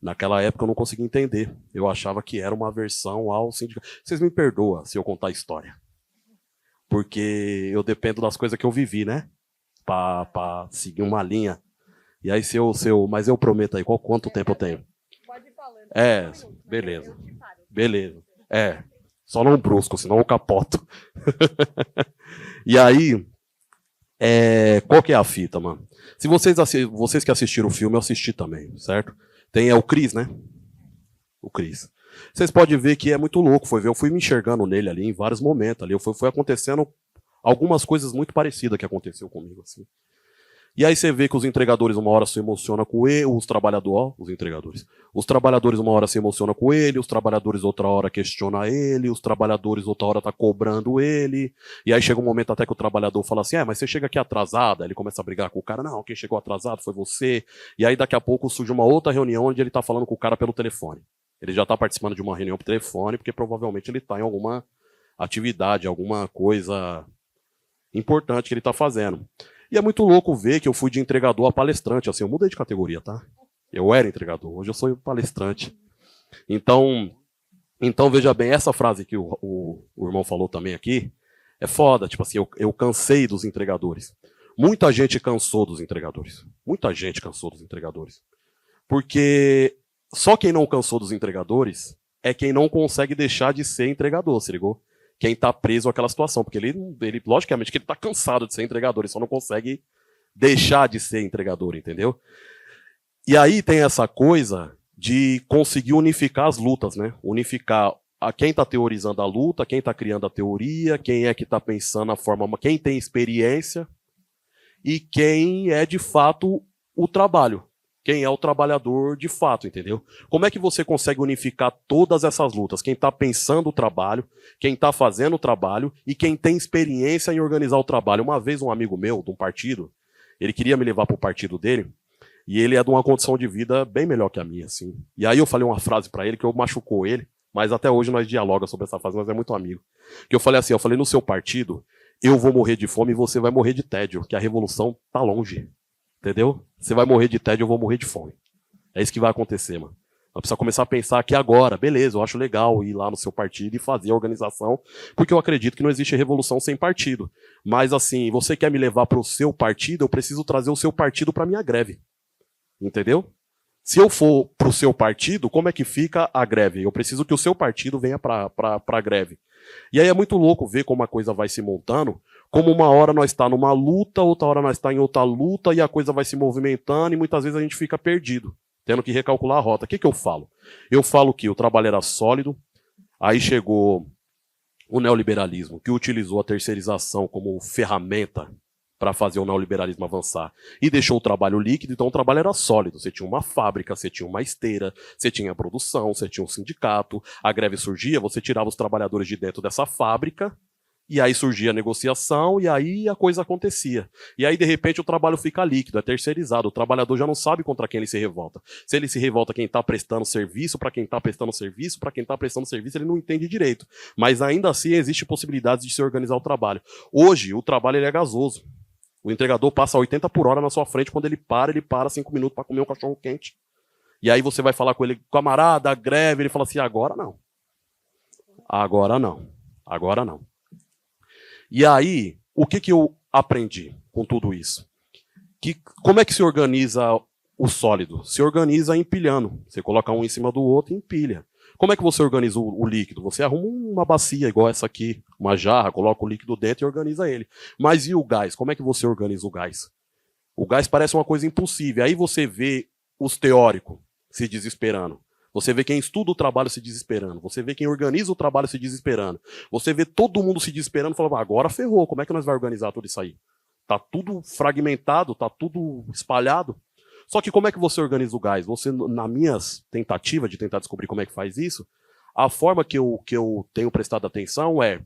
Naquela época eu não conseguia entender. Eu achava que era uma aversão ao sindicato. Vocês me perdoam se eu contar a história. Porque eu dependo das coisas que eu vivi, né? Pra seguir uma linha. E aí, mas eu prometo aí, quanto tempo eu tenho? Pode ir falando. Beleza. Beleza. Só não brusco, senão eu capoto. E aí, qual que é a fita, mano? Se vocês que assistiram o filme, eu assisti também, certo? Tem o Chris, né? O Chris. Vocês podem ver que é muito louco, eu fui me enxergando nele ali em vários momentos ali, foi acontecendo algumas coisas muito parecidas que aconteceu comigo, assim. E aí você vê que os entregadores uma hora se emocionam com ele, os trabalhadores uma hora se emocionam com ele, os trabalhadores outra hora questionam ele, os trabalhadores outra hora tá cobrando ele, e aí chega um momento até que o trabalhador fala assim, mas você chega aqui atrasado, aí ele começa a brigar com o cara, não, quem chegou atrasado foi você, e aí daqui a pouco surge uma outra reunião onde ele tá falando com o cara pelo telefone. Ele já tá participando de uma reunião por telefone, porque provavelmente ele tá em alguma atividade, alguma coisa importante que ele tá fazendo. E é muito louco ver que eu fui de entregador a palestrante, assim, eu mudei de categoria, tá? Eu era entregador, hoje eu sou palestrante. Então veja bem, essa frase que o irmão falou também aqui, é foda, tipo assim, eu cansei dos entregadores. Muita gente cansou dos entregadores. Porque só quem não cansou dos entregadores é quem não consegue deixar de ser entregador, se ligou? Quem está preso àquela situação, porque ele logicamente, que ele está cansado de ser entregador, ele só não consegue deixar de ser entregador, entendeu? E aí tem essa coisa de conseguir unificar as lutas, né? Unificar quem está teorizando a luta, quem está criando a teoria, quem é que está pensando a forma, quem tem experiência e quem é de fato o trabalho. Quem é o trabalhador de fato, entendeu? Como é que você consegue unificar todas essas lutas? Quem está pensando o trabalho, quem está fazendo o trabalho e quem tem experiência em organizar o trabalho. Uma vez um amigo meu, de um partido, ele queria me levar para o partido dele e ele é de uma condição de vida bem melhor que a minha, assim. E aí eu falei uma frase para ele que eu machucou ele, mas até hoje nós dialogamos sobre essa frase, nós é muito amigo. Que eu falei assim, no seu partido, eu vou morrer de fome e você vai morrer de tédio, que a revolução tá longe. Entendeu? Você vai morrer de tédio, eu vou morrer de fome. É isso que vai acontecer, mano. Nós precisamos começar a pensar aqui agora. Beleza, eu acho legal ir lá no seu partido e fazer a organização, porque eu acredito que não existe revolução sem partido. Mas assim, você quer me levar para o seu partido, eu preciso trazer o seu partido para minha greve. Entendeu? Se eu for para o seu partido, como é que fica a greve? Eu preciso que o seu partido venha para a greve. E aí é muito louco ver como a coisa vai se montando, como uma hora nós está numa luta, outra hora nós está em outra luta, e a coisa vai se movimentando, e muitas vezes a gente fica perdido, tendo que recalcular a rota. O que eu falo? Eu falo que o trabalho era sólido, aí chegou o neoliberalismo, que utilizou a terceirização como ferramenta para fazer o neoliberalismo avançar, e deixou o trabalho líquido, então o trabalho era sólido. Você tinha uma fábrica, você tinha uma esteira, você tinha a produção, você tinha um sindicato, a greve surgia, você tirava os trabalhadores de dentro dessa fábrica, e aí surgia a negociação, e aí a coisa acontecia. E aí, de repente, o trabalho fica líquido, é terceirizado, o trabalhador já não sabe contra quem ele se revolta. Se ele se revolta quem está prestando serviço, para quem está prestando serviço, para quem está prestando serviço, ele não entende direito. Mas ainda assim, existe possibilidade de se organizar o trabalho. Hoje, o trabalho ele é gasoso. O entregador passa 80 por hora na sua frente, quando ele para 5 minutos para comer um cachorro quente. E aí você vai falar com ele, camarada, greve, ele fala assim, agora não. Agora não. Agora não. E aí, o que eu aprendi com tudo isso? Como é que se organiza o sólido? Se organiza empilhando. Você coloca um em cima do outro e empilha. Como é que você organiza o líquido? Você arruma uma bacia igual essa aqui, uma jarra, coloca o líquido dentro e organiza ele. Mas e o gás? Como é que você organiza o gás? O gás parece uma coisa impossível. Aí você vê os teóricos se desesperando. Você vê quem estuda o trabalho se desesperando. Você vê quem organiza o trabalho se desesperando. Você vê todo mundo se desesperando e falando, agora ferrou, como é que nós vamos organizar tudo isso aí? Tá tudo fragmentado, tá tudo espalhado. Só que como é que você organiza o gás? Você, nas minhas tentativas de tentar descobrir como é que faz isso, a forma que eu tenho prestado atenção é,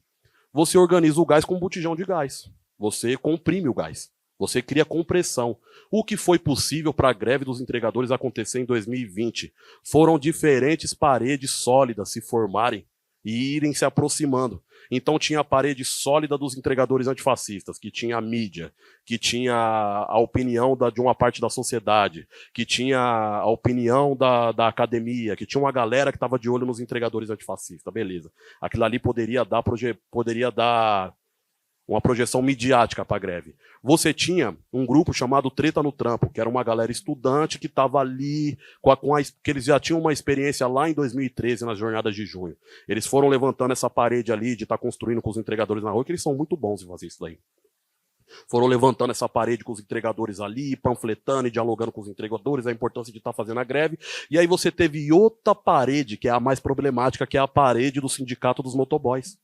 você organiza o gás com um botijão de gás. Você comprime o gás. Você cria compressão. O que foi possível para a greve dos entregadores acontecer em 2020? Foram diferentes paredes sólidas se formarem e irem se aproximando. Então tinha a parede sólida dos entregadores antifascistas, que tinha a mídia, que tinha a opinião de uma parte da sociedade, que tinha a opinião da academia, que tinha uma galera que estava de olho nos entregadores antifascistas. Beleza. Aquilo ali poderia dar uma projeção midiática para a greve. Você tinha um grupo chamado Treta no Trampo, que era uma galera estudante que estava ali, que eles já tinham uma experiência lá em 2013, nas jornadas de junho. Eles foram levantando essa parede ali de estar construindo com os entregadores na rua, que eles são muito bons em fazer isso daí. Foram levantando essa parede com os entregadores ali, panfletando e dialogando com os entregadores, a importância de estar fazendo a greve. E aí você teve outra parede, que é a mais problemática, que é a parede do Sindicato dos Motoboys.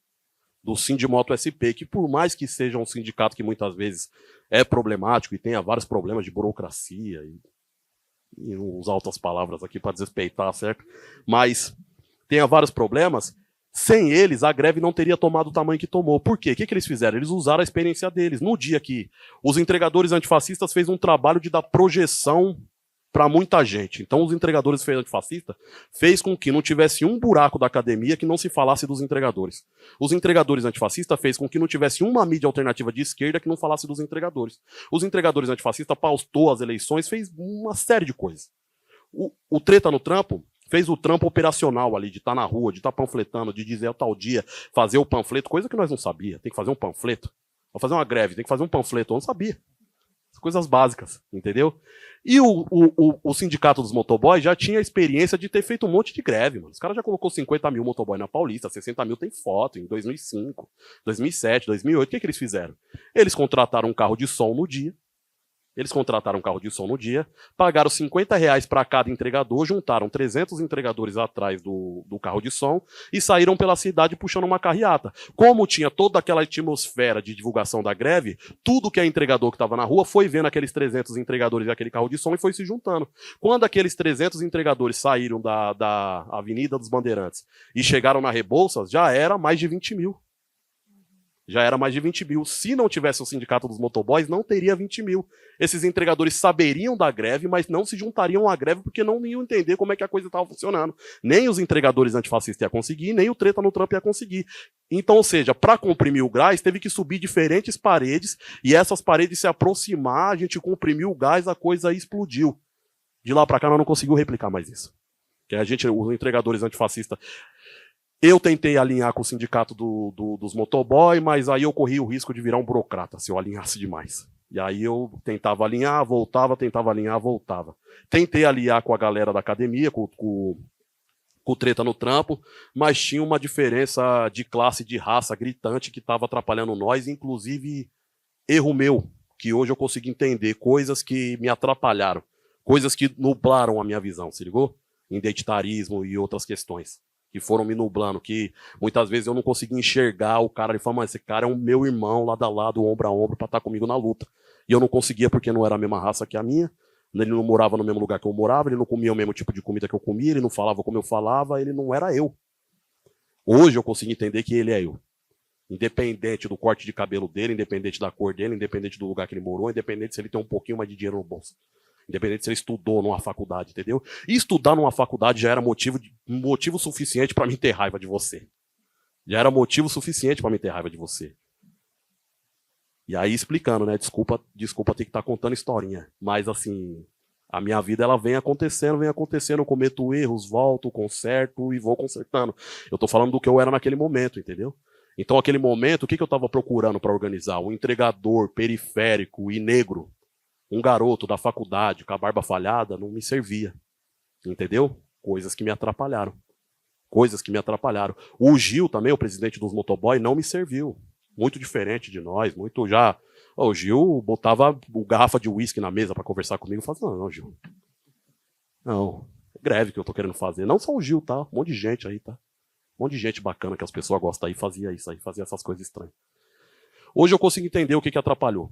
Do Sindimoto SP, que por mais que seja um sindicato que muitas vezes é problemático e tenha vários problemas de burocracia, e não usar outras palavras aqui para desrespeitar, certo? Mas tenha vários problemas, sem eles a greve não teria tomado o tamanho que tomou. Por quê? O que eles fizeram? Eles usaram a experiência deles. No dia que os entregadores antifascistas fez um trabalho de dar projeção para muita gente. Então os entregadores antifascistas fez com que não tivesse um buraco da academia que não se falasse dos entregadores. Os entregadores antifascistas fez com que não tivesse uma mídia alternativa de esquerda que não falasse dos entregadores. Os entregadores antifascistas pautou as eleições, fez uma série de coisas. O Treta no Trampo fez o trampo operacional ali, de estar na rua, de estar panfletando, de dizer tal dia, fazer o panfleto, coisa que nós não sabia. Tem que fazer um panfleto. Para fazer uma greve, tem que fazer um panfleto. Eu não sabia. Coisas básicas, entendeu? E o Sindicato dos Motoboys já tinha a experiência de ter feito um monte de greve, mano. Os caras já colocou 50 mil motoboys na Paulista, 60 mil tem foto, em 2005, 2007, 2008. O que eles fizeram? Eles contrataram um carro de som no dia. Pagaram R$50 para cada entregador, juntaram 300 entregadores atrás do carro de som e saíram pela cidade puxando uma carreata. Como tinha toda aquela atmosfera de divulgação da greve, tudo que é entregador que estava na rua foi vendo aqueles 300 entregadores e aquele carro de som e foi se juntando. Quando aqueles 300 entregadores saíram da Avenida dos Bandeirantes e chegaram na Rebouças, já era mais de 20 mil. Se não tivesse o Sindicato dos Motoboys, não teria 20 mil. Esses entregadores saberiam da greve, mas não se juntariam à greve porque não iam entender como é que a coisa estava funcionando. Nem os entregadores antifascistas iam conseguir, nem o Treta no Trampo ia conseguir. Então, ou seja, para comprimir o gás, teve que subir diferentes paredes e essas paredes se aproximar, a gente comprimiu o gás, a coisa explodiu. De lá para cá, nós não conseguimos replicar mais isso. Que os entregadores antifascistas... Eu tentei alinhar com o sindicato dos motoboy, mas aí eu corri o risco de virar um burocrata se eu alinhasse demais. E aí eu tentava alinhar, voltava, tentava alinhar, voltava. Tentei aliar com a galera da academia, com o treta no trampo, mas tinha uma diferença de classe, de raça gritante que estava atrapalhando nós, inclusive erro meu, que hoje eu consigo entender coisas que me atrapalharam, coisas que nublaram a minha visão, se ligou? Identitarismo e outras questões, que foram me nublando, que muitas vezes eu não conseguia enxergar o cara e falar, mas esse cara é o meu irmão lado a lado, ombro a ombro, para estar comigo na luta. E eu não conseguia porque não era a mesma raça que a minha, ele não morava no mesmo lugar que eu morava, ele não comia o mesmo tipo de comida que eu comia, ele não falava como eu falava, ele não era eu. Hoje eu consigo entender que ele é eu. Independente do corte de cabelo dele, independente da cor dele, independente do lugar que ele morou, independente se ele tem um pouquinho mais de dinheiro no bolso. Independente se ele estudou numa faculdade, entendeu? E estudar numa faculdade já era motivo suficiente para me ter raiva de você. Já era motivo suficiente para me ter raiva de você. E aí explicando, né? Desculpa ter que estar contando historinha. Mas assim, a minha vida ela vem acontecendo, eu cometo erros, volto, conserto e vou consertando. Eu tô falando do que eu era naquele momento, entendeu? Então, aquele momento, o que eu estava procurando para organizar? Um entregador periférico e negro, um garoto da faculdade com a barba falhada, não me servia. Entendeu? Coisas que me atrapalharam. O Gil também, o presidente dos motoboy, não me serviu. Muito diferente de nós, muito já... O Gil botava o garrafa de uísque na mesa para conversar comigo. Eu falava, não, Gil. Não, é greve que eu tô querendo fazer. Não só o Gil, tá? Um monte de gente aí, tá? Um monte de gente bacana que as pessoas gostam aí fazia isso aí, fazia essas coisas estranhas. Hoje eu consigo entender o que atrapalhou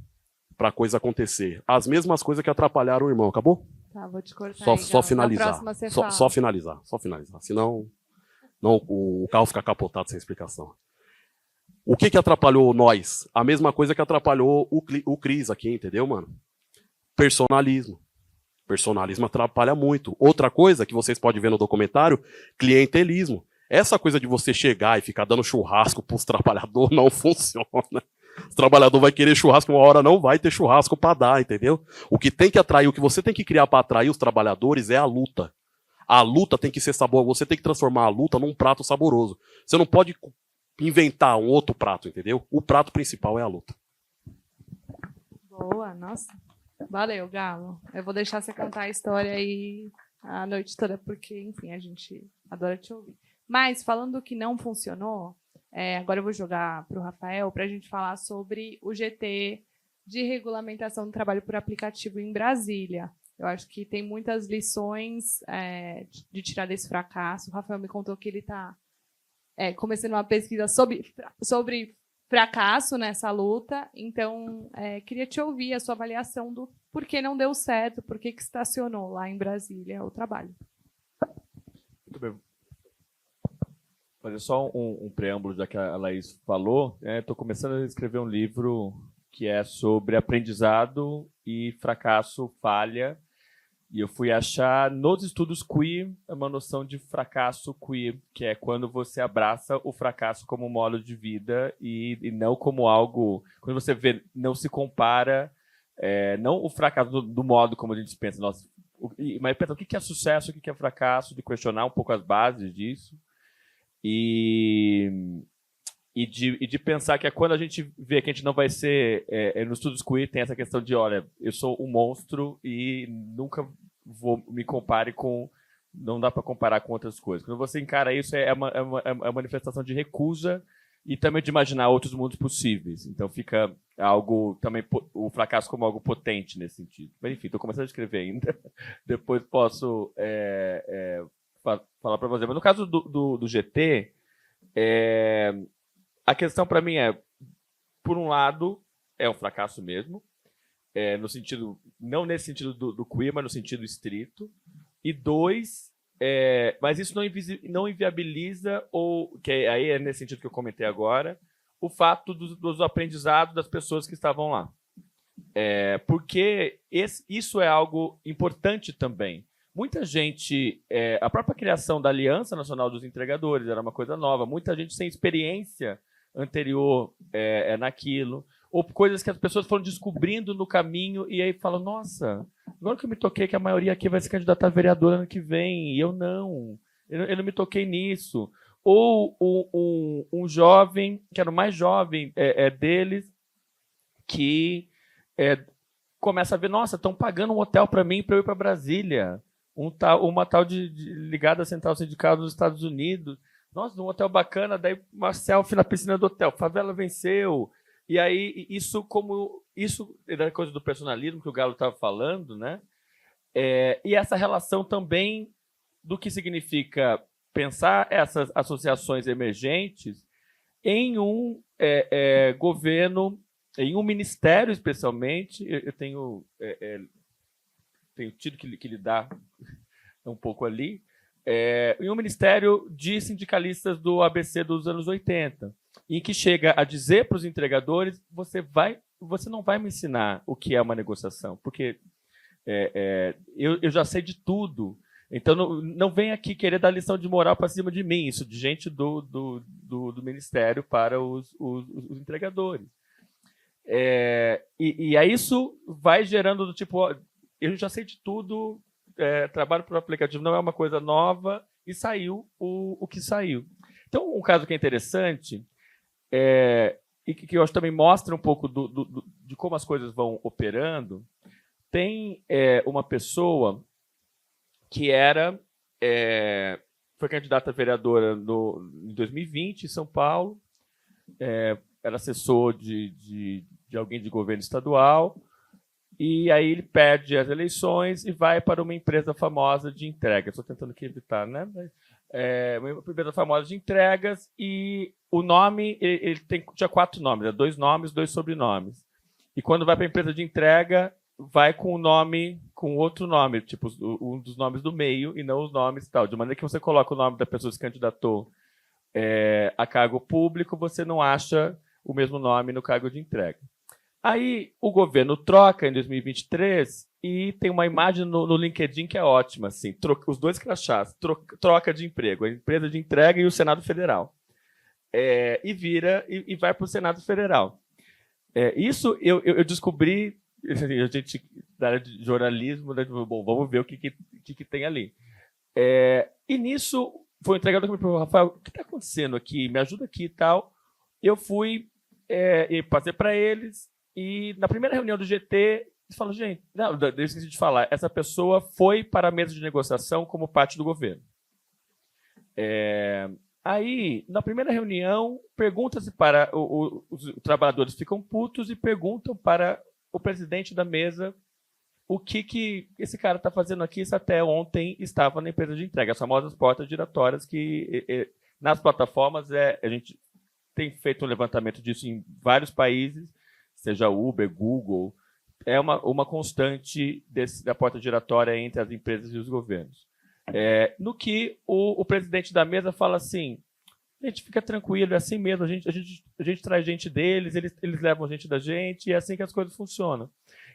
pra coisa acontecer. As mesmas coisas que atrapalharam o irmão, acabou? Tá, vou te cortar Só aí, finalizar. Só finalizar. Senão não, o carro fica capotado sem explicação. O que atrapalhou nós? A mesma coisa que atrapalhou o Cris aqui, entendeu, mano? Personalismo. Personalismo atrapalha muito. Outra coisa que vocês podem ver no documentário, clientelismo. Essa coisa de você chegar e ficar dando churrasco pros trabalhadores não funciona. O trabalhador vai querer churrasco, uma hora não vai ter churrasco para dar, entendeu? O que tem que atrair, o que você tem que criar para atrair os trabalhadores é a luta. A luta tem que ser saborosa, você tem que transformar a luta num prato saboroso. Você não pode inventar um outro prato, entendeu? O prato principal é a luta. Boa, nossa. Valeu, Galo. Eu vou deixar você contar a história aí a noite toda, porque, enfim, a gente adora te ouvir. Mas, falando do que não funcionou, agora eu vou jogar para o Rafael para a gente falar sobre o GT de regulamentação do trabalho por aplicativo em Brasília. Eu acho que tem muitas lições de tirar desse fracasso. O Rafael me contou que ele está começando uma pesquisa sobre fracasso nessa luta. Então, queria te ouvir a sua avaliação do por que não deu certo, por que estacionou lá em Brasília o trabalho. Muito bem. Fazer só um preâmbulo, já que a Laís falou. Estou começando a escrever um livro que é sobre aprendizado e fracasso, falha. E eu fui achar nos estudos queer uma noção de fracasso queer, que é quando você abraça o fracasso como um modo de vida e não como algo... Quando você vê, não se compara, não o fracasso do modo como a gente pensa, mas pensa o que é sucesso, o que é fracasso, de questionar um pouco as bases disso. E de pensar que quando a gente vê que a gente não vai ser... nos estudos queer tem essa questão de, olha, eu sou um monstro e nunca vou me compare com... Não dá para comparar com outras coisas. Quando você encara isso, é uma manifestação de recusa e também de imaginar outros mundos possíveis. Então fica algo também... O fracasso como algo potente nesse sentido. Mas enfim, estou começando a escrever ainda. Depois posso falar para você. Mas no caso do GT... A questão para mim por um lado, é um fracasso mesmo, no sentido, não nesse sentido do queer, mas no sentido estrito. E dois, mas isso não inviabiliza, que aí é nesse sentido que eu comentei agora, o fato dos aprendizados das pessoas que estavam lá. Porque isso é algo importante também. Muita gente, a própria criação da Aliança Nacional dos Entregadores era uma coisa nova, muita gente sem experiência anterior naquilo, ou coisas que as pessoas foram descobrindo no caminho e aí falam, nossa, agora que eu me toquei que a maioria aqui vai se candidatar a vereadora ano que vem, e eu não me toquei nisso. Ou um jovem, que era o mais jovem deles, que começa a ver, nossa, estão pagando um hotel para mim para eu ir para Brasília, uma tal ligada à Central Sindical dos Estados Unidos. Nossa, um hotel bacana, daí uma selfie na piscina do hotel, favela venceu. E aí, isso da coisa do personalismo que o Galo estava falando, né? E essa relação também do que significa pensar essas associações emergentes em um governo, em um ministério, especialmente. Eu tenho tido que lidar um pouco ali, em um ministério de sindicalistas do ABC dos anos 80, em que chega a dizer para os entregadores: você não vai me ensinar o que é uma negociação, porque eu já sei de tudo. Então não vem aqui querer dar lição de moral para cima de mim, isso de gente do ministério para os entregadores. E aí isso vai gerando do tipo, eu já sei de tudo, trabalho para o aplicativo não é uma coisa nova, e saiu o que saiu. Então, um caso que é interessante, e que eu acho também mostra um pouco de como as coisas vão operando, tem uma pessoa que foi candidata a vereadora em 2020, em São Paulo, era assessor de alguém de governo estadual, e aí ele perde as eleições e vai para uma empresa famosa de entrega. Estou tentando aqui evitar, né? Uma empresa famosa de entregas, e o nome, ele tinha 4 nomes, 2 nomes, 2 sobrenomes. E quando vai para a empresa de entrega, vai com o nome, com outro nome, tipo um dos nomes do meio, e não os nomes tal. De maneira que você coloca o nome da pessoa que se candidatou a cargo público, você não acha o mesmo nome no cargo de entrega. Aí o governo troca em 2023 e tem uma imagem no LinkedIn que é ótima, assim, os 2 crachás, troca de emprego, a empresa de entrega e o Senado Federal. E vai para o Senado Federal. Isso eu descobri, a gente da área de jornalismo, né, bom, vamos ver o que tem ali. E nisso foi um entregador que me perguntou: Rafael, o que está acontecendo aqui? Me ajuda aqui e tal. Eu fui e passei para eles, e na primeira reunião do GT, eles falaram: gente, não, eu esqueci de falar, essa pessoa foi para a mesa de negociação como parte do governo. Aí, na primeira reunião, pergunta-se para os trabalhadores, ficam putos e perguntam para o presidente da mesa o que esse cara está fazendo aqui, se até ontem estava na empresa de entrega, as famosas portas giratórias que nas plataformas a gente tem feito um levantamento disso em vários países, seja Uber, Google, é uma constante da porta giratória entre as empresas e os governos. No que o presidente da mesa fala assim: gente, fica tranquilo, é assim mesmo, a gente traz gente deles, eles levam gente da gente, e é assim que as coisas funcionam.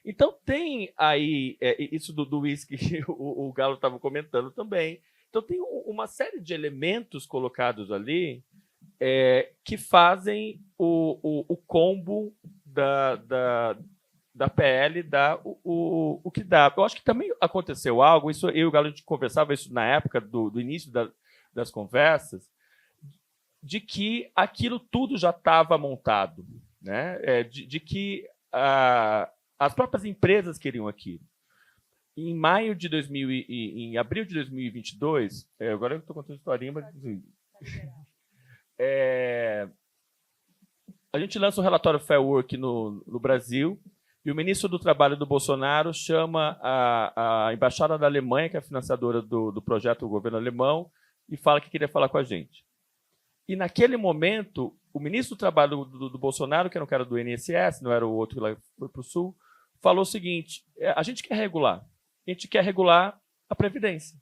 Então tem aí isso do uísque que o Galo estava comentando também. Então tem uma série de elementos colocados ali que fazem o combo da PL dar o que dá. Eu acho que também aconteceu algo, isso eu e o Galo a gente conversava isso na época do início das conversas, de que aquilo tudo já estava montado, né? De que as próprias empresas queriam aquilo. Em abril de 2022, agora eu estou contando historinha, mas a gente lança um relatório Fair Work no Brasil, e o ministro do Trabalho do Bolsonaro chama a embaixada da Alemanha, que é a financiadora do projeto do governo alemão, e fala que queria falar com a gente. E naquele momento, o ministro do Trabalho do Bolsonaro, que era um cara do INSS, não era o outro que lá foi para o Sul, falou o seguinte: a gente quer regular a Previdência.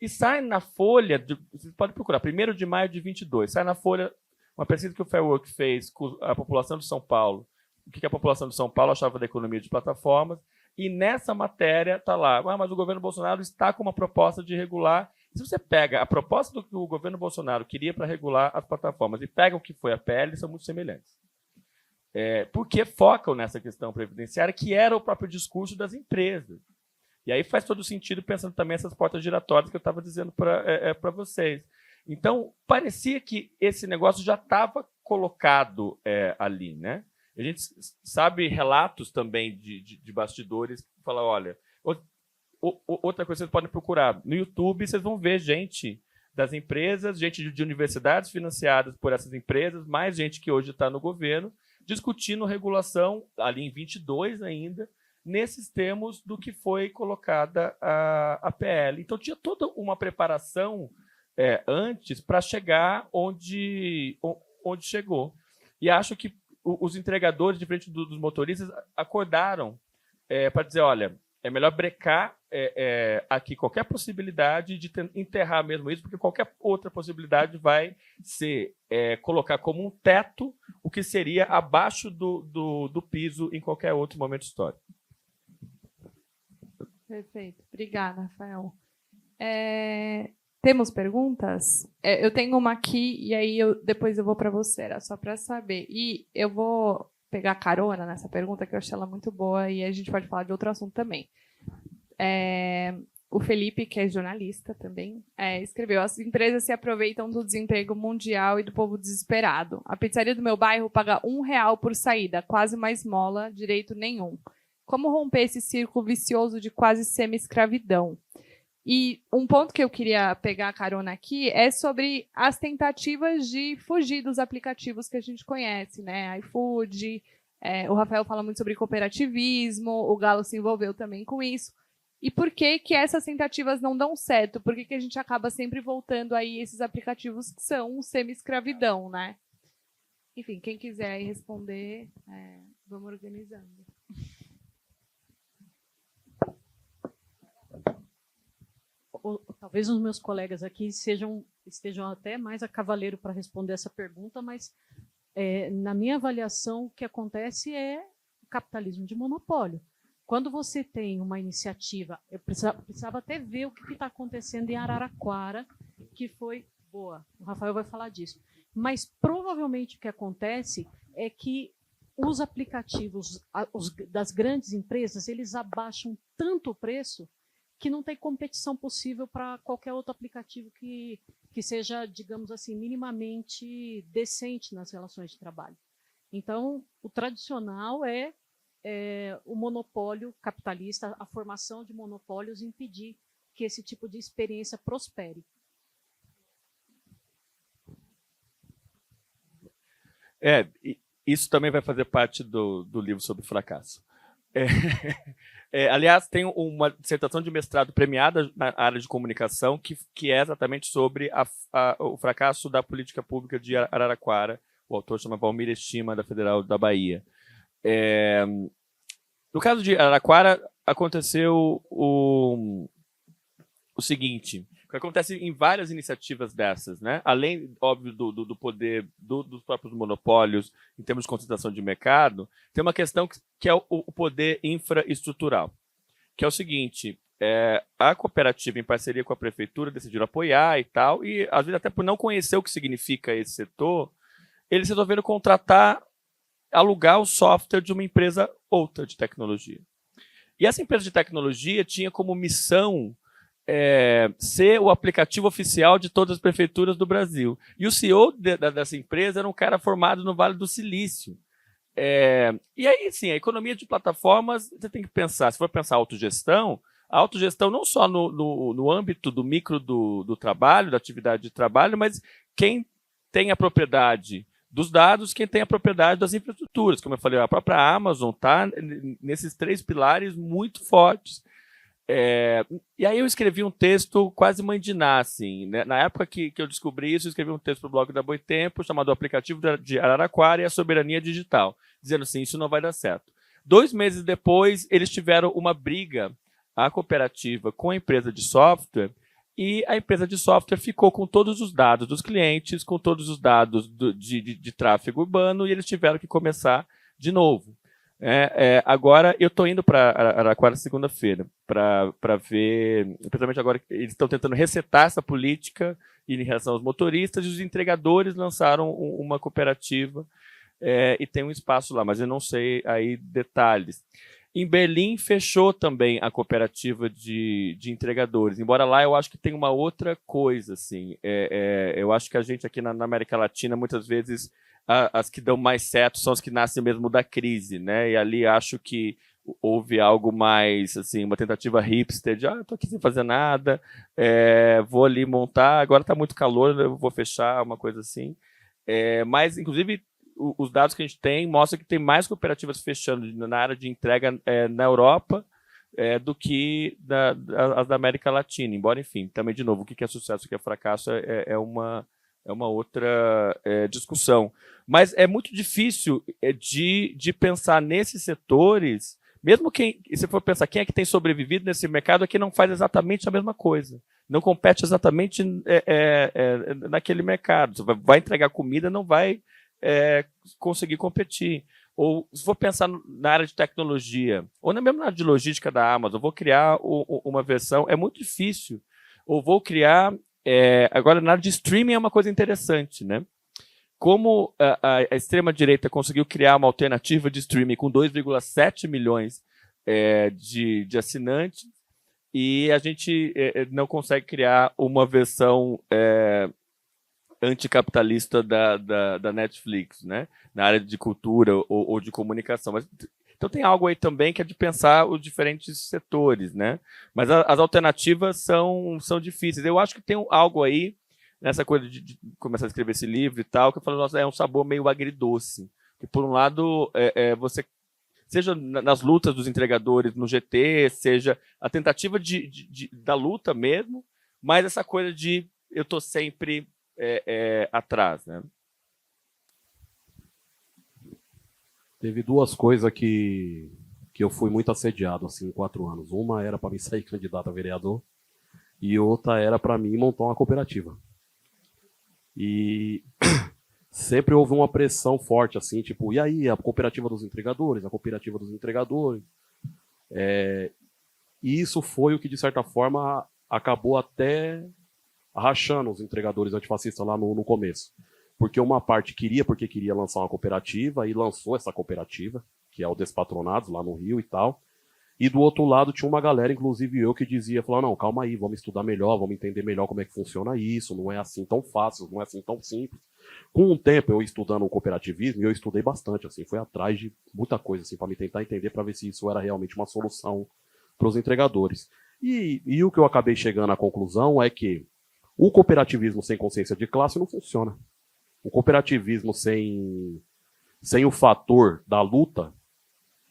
E sai na Folha, você pode procurar, 1º de maio de 22, sai na Folha uma pesquisa que o Fair Work fez com a população de São Paulo, o que a população de São Paulo achava da economia de plataformas, e nessa matéria está lá: mas o governo Bolsonaro está com uma proposta de regular. Se você pega a proposta do que o governo Bolsonaro queria para regular as plataformas e pega o que foi a PL, eles são muito semelhantes. Porque focam nessa questão previdenciária, que era o próprio discurso das empresas. E aí faz todo sentido, pensando também nessas portas giratórias que eu estava dizendo para vocês. Então, parecia que esse negócio já estava colocado ali, né? A gente sabe relatos também de bastidores que falam, olha, outra coisa que vocês podem procurar. No YouTube, vocês vão ver gente das empresas, gente de universidades financiadas por essas empresas, mais gente que hoje está no governo, discutindo regulação, ali em 22 ainda, nesses termos do que foi colocada a PL. Então, tinha toda uma preparação antes para chegar onde chegou. E acho que os entregadores, diferente dos motoristas, acordaram para dizer, olha, é melhor brecar aqui qualquer possibilidade de enterrar mesmo isso, porque qualquer outra possibilidade vai ser colocar como um teto o que seria abaixo do piso em qualquer outro momento histórico. Perfeito. Obrigada, Rafael. Temos perguntas? Eu tenho uma aqui e aí depois eu vou para você, era só para saber. E eu vou pegar carona nessa pergunta, que eu achei ela muito boa, e a gente pode falar de outro assunto também. O Felipe, que é jornalista também, escreveu: as empresas se aproveitam do desemprego mundial e do povo desesperado. A pizzaria do meu bairro paga R$1 por saída, quase uma esmola, direito nenhum. Como romper esse círculo vicioso de quase semi-escravidão? E um ponto que eu queria pegar a carona aqui é sobre as tentativas de fugir dos aplicativos que a gente conhece, né? iFood, o Rafael fala muito sobre cooperativismo, o Galo se envolveu também com isso. E por que essas tentativas não dão certo? Por que a gente acaba sempre voltando aí esses aplicativos que são semi-escravidão, né? Enfim, quem quiser aí responder, vamos organizando. Talvez os meus colegas aqui estejam até mais a cavaleiro para responder essa pergunta, mas, na minha avaliação, o que acontece é o capitalismo de monopólio. Quando você tem uma iniciativa, eu precisava até ver o que está acontecendo em Araraquara, que foi boa, o Rafael vai falar disso, mas provavelmente o que acontece é que os aplicativos das grandes empresas, eles abaixam tanto o preço que não tem competição possível para qualquer outro aplicativo que seja, digamos assim, minimamente decente nas relações de trabalho. Então, o tradicional é o monopólio capitalista, a formação de monopólios, impedir que esse tipo de experiência prospere. Isso também vai fazer parte do livro sobre fracasso. Aliás, tem uma dissertação de mestrado premiada na área de comunicação que é exatamente sobre o fracasso da política pública de Araraquara. O autor chama Valmir Estima, da Federal da Bahia. No caso de Araraquara, aconteceu o seguinte, o que acontece em várias iniciativas dessas, né? Além, óbvio, do poder dos próprios monopólios, em termos de concentração de mercado, tem uma questão que é o poder infraestrutural, que é o seguinte: a cooperativa, em parceria com a prefeitura, decidiram apoiar e tal, e às vezes até por não conhecer o que significa esse setor, eles resolveram alugar o software de uma empresa outra de tecnologia. E essa empresa de tecnologia tinha como missão ser o aplicativo oficial de todas as prefeituras do Brasil. E o CEO dessa empresa era um cara formado no Vale do Silício. E aí, sim, a economia de plataformas, você tem que pensar, se for pensar a autogestão não só no âmbito do micro do trabalho, da atividade de trabalho, mas quem tem a propriedade dos dados, quem tem a propriedade das infraestruturas. Como eu falei, a própria Amazon está nesses 3 pilares muito fortes. E aí eu escrevi um texto quase mandiná, assim, né? Na época que eu descobri isso, eu escrevi um texto para o blog da Boitempo, chamado O Aplicativo de Araraquara e a Soberania Digital, dizendo assim, isso não vai dar certo. 2 meses depois, eles tiveram uma briga, a cooperativa, com a empresa de software, e a empresa de software ficou com todos os dados dos clientes, com todos os dados de tráfego urbano, e eles tiveram que começar de novo. Agora, eu estou indo para Araraquara segunda-feira para ver, principalmente agora, eles estão tentando resetar essa política em relação aos motoristas, e os entregadores lançaram uma cooperativa e tem um espaço lá, mas eu não sei aí detalhes. Em Berlim, fechou também a cooperativa de entregadores, embora lá eu acho que tem uma outra coisa. Assim, eu acho que a gente aqui na América Latina, muitas vezes, as que dão mais certo são as que nascem mesmo da crise, né? E ali acho que houve algo mais, assim, uma tentativa hipster de, tô aqui sem fazer nada, vou ali montar, agora está muito calor, eu vou fechar, uma coisa assim. Mas, inclusive, os dados que a gente tem mostram que tem mais cooperativas fechando na área de entrega na Europa do que as da América Latina. Embora, enfim, também, de novo, o que é sucesso e o que é fracasso é uma outra discussão. Mas é muito difícil de pensar nesses setores, mesmo se for pensar quem é que tem sobrevivido nesse mercado, é que não faz exatamente a mesma coisa. Não compete exatamente naquele mercado. Você vai entregar comida, não vai conseguir competir. Ou se for pensar na área de tecnologia, ou mesmo na área de logística da Amazon, eu vou criar uma versão, é muito difícil. Ou vou criar... agora, na área de streaming é uma coisa interessante, né? Como a extrema-direita conseguiu criar uma alternativa de streaming com 2,7 milhões de assinantes, e a gente não consegue criar uma versão anticapitalista da Netflix, né? Na área de cultura ou de comunicação. Então tem algo aí também que é de pensar os diferentes setores, né? Mas as alternativas são difíceis. Eu acho que tem algo aí nessa coisa de começar a escrever esse livro e tal, que eu falo, nossa, é um sabor meio agridoce. Que por um lado, você, seja nas lutas dos entregadores no GT, seja a tentativa da luta mesmo, mas essa coisa de eu estou sempre atrás, né? Teve duas coisas que eu fui muito assediado assim, em 4 anos. Uma era para mim sair candidato a vereador e outra era para mim montar uma cooperativa. E sempre houve uma pressão forte, assim, tipo, e aí, a cooperativa dos entregadores, a cooperativa dos entregadores. E isso foi o que, de certa forma, acabou até rachando os entregadores antifascistas lá no começo. Porque uma parte queria lançar uma cooperativa, e lançou essa cooperativa, que é o Despatronados, lá no Rio e tal. E do outro lado tinha uma galera, inclusive eu, que dizia, não, calma aí, vamos estudar melhor, vamos entender melhor como é que funciona isso, não é assim tão fácil, não é assim tão simples. Com o tempo, eu estudando o cooperativismo, eu estudei bastante, assim, fui atrás de muita coisa, assim, para me tentar entender, para ver se isso era realmente uma solução para os entregadores. E o que eu acabei chegando à conclusão é que o cooperativismo sem consciência de classe não funciona. O cooperativismo sem o fator da luta,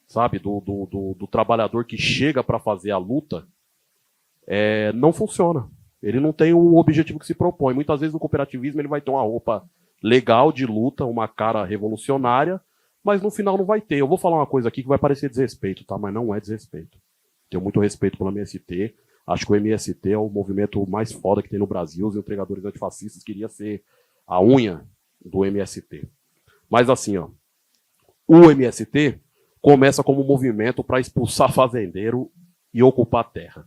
sabe, do trabalhador que chega para fazer a luta, não funciona. Ele não tem o objetivo que se propõe. Muitas vezes no cooperativismo ele vai ter uma roupa legal de luta, uma cara revolucionária, mas no final não vai ter. Eu vou falar uma coisa aqui que vai parecer desrespeito, tá? Mas não é desrespeito. Tenho muito respeito pelo MST. Acho que o MST é o movimento mais foda que tem no Brasil. Os entregadores antifascistas queriam ser a unha do MST. Mas assim, ó, o MST começa como um movimento para expulsar fazendeiro e ocupar a terra.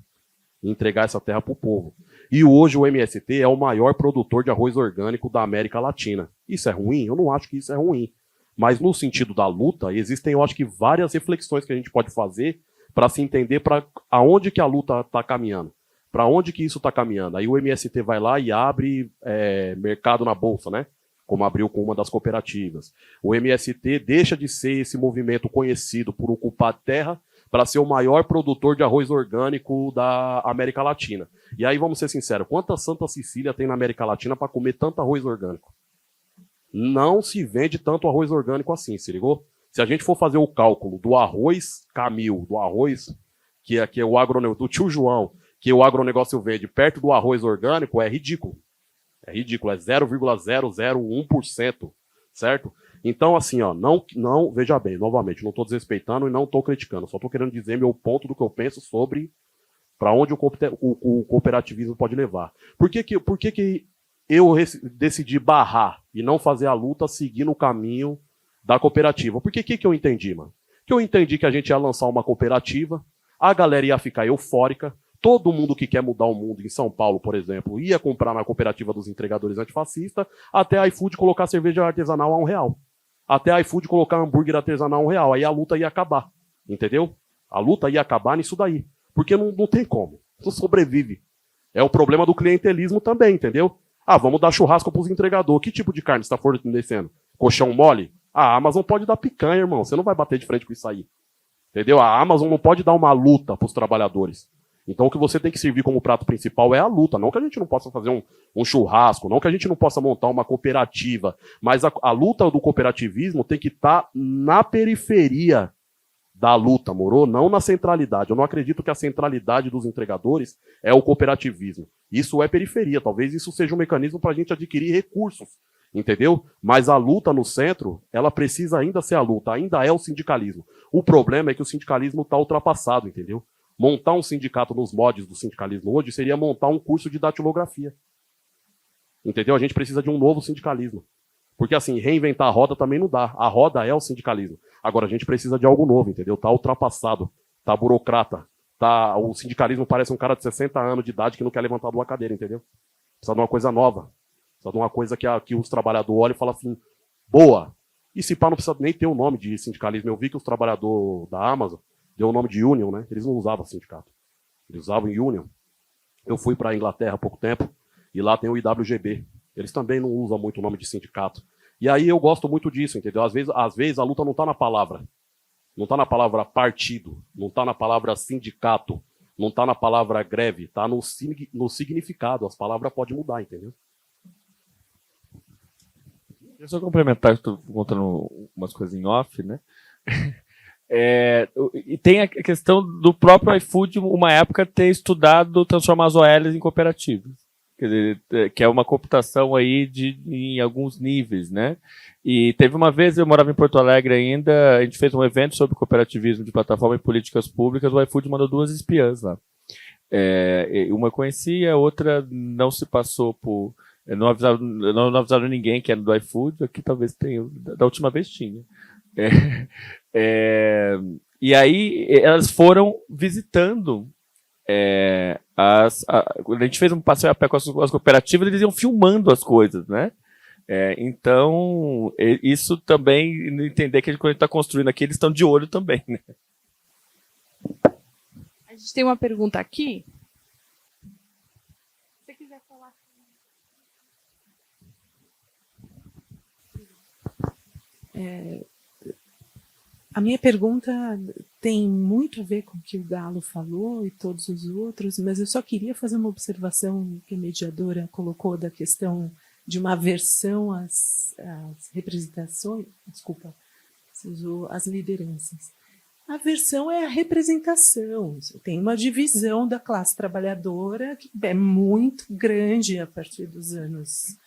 E entregar essa terra para o povo. E hoje o MST é o maior produtor de arroz orgânico da América Latina. Isso é ruim? Eu não acho que isso é ruim. Mas no sentido da luta, existem, eu acho que, várias reflexões que a gente pode fazer para se entender para aonde que a luta está caminhando. Para onde que isso está caminhando. Aí o MST vai lá e abre mercado na Bolsa, né? Como abriu com uma das cooperativas. O MST deixa de ser esse movimento conhecido por ocupar a terra para ser o maior produtor de arroz orgânico da América Latina. E aí, vamos ser sinceros, quanta Santa Cecília tem na América Latina para comer tanto arroz orgânico? Não se vende tanto arroz orgânico assim, se ligou? Se a gente for fazer o cálculo do arroz Camil, do arroz que é o agronegócio, do tio João, que o agronegócio vende perto do arroz orgânico, é ridículo. É ridículo, é 0,001%, certo? Então, assim, ó, não, veja bem, novamente, não estou desrespeitando e não estou criticando, só estou querendo dizer meu ponto do que eu penso sobre para onde o cooperativismo pode levar. Por que eu decidi barrar e não fazer a luta seguindo o caminho da cooperativa? Por que eu entendi, mano? Que eu entendi que a gente ia lançar uma cooperativa, a galera ia ficar eufórica, todo mundo que quer mudar o mundo em São Paulo, por exemplo, ia comprar na cooperativa dos entregadores antifascistas, até a iFood colocar cerveja artesanal a R$1. Até a iFood colocar hambúrguer artesanal a R$1. Aí a luta ia acabar. Entendeu? A luta ia acabar nisso daí. Porque não tem como. Não sobrevive. É o problema do clientelismo também, entendeu? Vamos dar churrasco para os entregadores. Que tipo de carne você está fornecendo? colchão mole? A Amazon pode dar picanha, irmão. Você não vai bater de frente com isso aí. Entendeu? A Amazon não pode dar uma luta para os trabalhadores. Então o que você tem que servir como prato principal é a luta. Não que a gente não possa fazer um churrasco, não que a gente não possa montar uma cooperativa, mas a luta do cooperativismo tem que estar na periferia da luta, moro? Não na centralidade. Eu não acredito que a centralidade dos entregadores é o cooperativismo. Isso é periferia. Talvez isso seja um mecanismo para a gente adquirir recursos, entendeu? Mas a luta no centro, ela precisa ainda ser a luta, ainda é o sindicalismo. O problema é que o sindicalismo está ultrapassado, entendeu? Montar um sindicato nos moldes do sindicalismo hoje seria montar um curso de datilografia. Entendeu? A gente precisa de um novo sindicalismo. Porque, assim, reinventar a roda também não dá. A roda é o sindicalismo. Agora, a gente precisa de algo novo, entendeu? Está ultrapassado, está burocrata. O sindicalismo parece um cara de 60 anos de idade que não quer levantar de uma cadeira, entendeu? Precisa de uma coisa nova. Precisa de uma coisa que os trabalhadores olham e falam assim, boa. E se pá, não precisa nem ter o nome de sindicalismo. Eu vi que os trabalhadores da Amazon deu o nome de Union, né? Eles não usavam sindicato. Eles usavam Union. Eu fui para a Inglaterra há pouco tempo e lá tem o IWGB. Eles também não usam muito o nome de sindicato. E aí eu gosto muito disso, entendeu? Às vezes a luta não está na palavra. Não está na palavra partido. Não está na palavra sindicato. Não está na palavra greve. Está no significado. As palavras podem mudar, entendeu? Deixa eu só complementar, estou contando umas coisas em off, né? E tem a questão do próprio iFood, uma época, ter estudado transformar as OLs em cooperativas. Quer dizer, que é uma computação aí em alguns níveis, né? E teve uma vez, eu morava em Porto Alegre ainda, a gente fez um evento sobre cooperativismo de plataforma e políticas públicas, o iFood mandou 2 espiãs lá. Uma conhecia, a outra não se passou por... Não avisaram ninguém que era do iFood, aqui talvez tenha, da última vez tinha. E aí elas foram visitando a gente fez um passeio a pé com as cooperativas, eles iam filmando as coisas, né? Então, isso também, entender que quando a gente está construindo aqui, eles estão de olho também, né? A gente tem uma pergunta aqui. Se você quiser falar. A minha pergunta tem muito a ver com o que o Galo falou e todos os outros, mas eu só queria fazer uma observação que a mediadora colocou da questão de uma aversão às representações, desculpa, você usou as lideranças. A aversão é a representação. Tem uma divisão da classe trabalhadora que é muito grande a partir dos anos,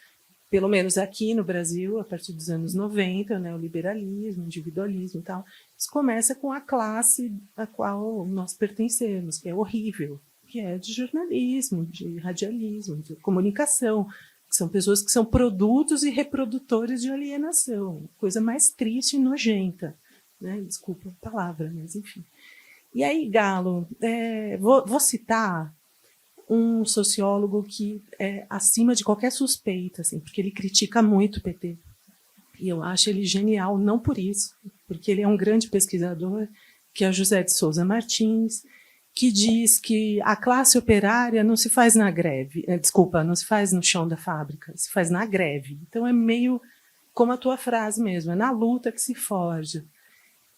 pelo menos aqui no Brasil, a partir dos anos 90, né, o liberalismo, o individualismo e tal. Isso começa com a classe a qual nós pertencemos, que é horrível, que é de jornalismo, de radialismo, de comunicação, que são pessoas que são produtos e reprodutores de alienação, coisa mais triste e nojenta, né? Desculpa a palavra, mas enfim. E aí, Galo, vou citar um sociólogo que é acima de qualquer suspeita, assim, porque ele critica muito o PT. E eu acho ele genial, não por isso, porque ele é um grande pesquisador, que é o José de Souza Martins, que diz que a classe operária não se faz na greve, não se faz no chão da fábrica, se faz na greve. Então é meio como a tua frase mesmo, é na luta que se forja.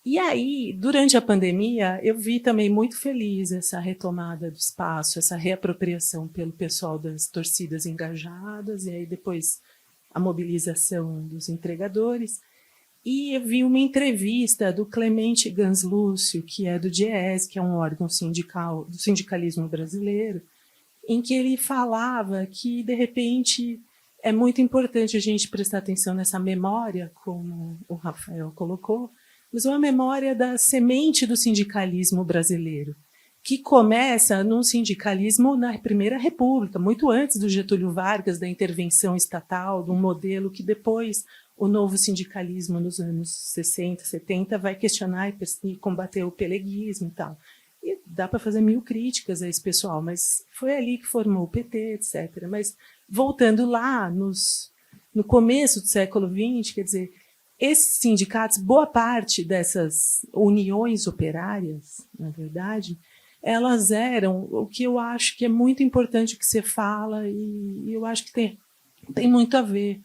E aí, durante a pandemia, eu vi também muito feliz essa retomada do espaço, essa reapropriação pelo pessoal das torcidas engajadas, e aí depois a mobilização dos entregadores. E eu vi uma entrevista do Clemente Ganslúcio, que é do DIEESE, que é um órgão sindical do sindicalismo brasileiro, em que ele falava que, de repente, é muito importante a gente prestar atenção nessa memória, como o Rafael colocou, mas uma memória da semente do sindicalismo brasileiro, que começa num sindicalismo na Primeira República, muito antes do Getúlio Vargas, da intervenção estatal, de um modelo que depois o novo sindicalismo nos anos 60, 70 vai questionar e combater o peleguismo e tal. E dá para fazer 1000 críticas a esse pessoal, mas foi ali que formou o PT, etc. Mas voltando lá no começo do século XX, quer dizer, esses sindicatos, boa parte dessas uniões operárias, na verdade, elas eram o que eu acho que é muito importante que você fala, e eu acho que tem muito a ver.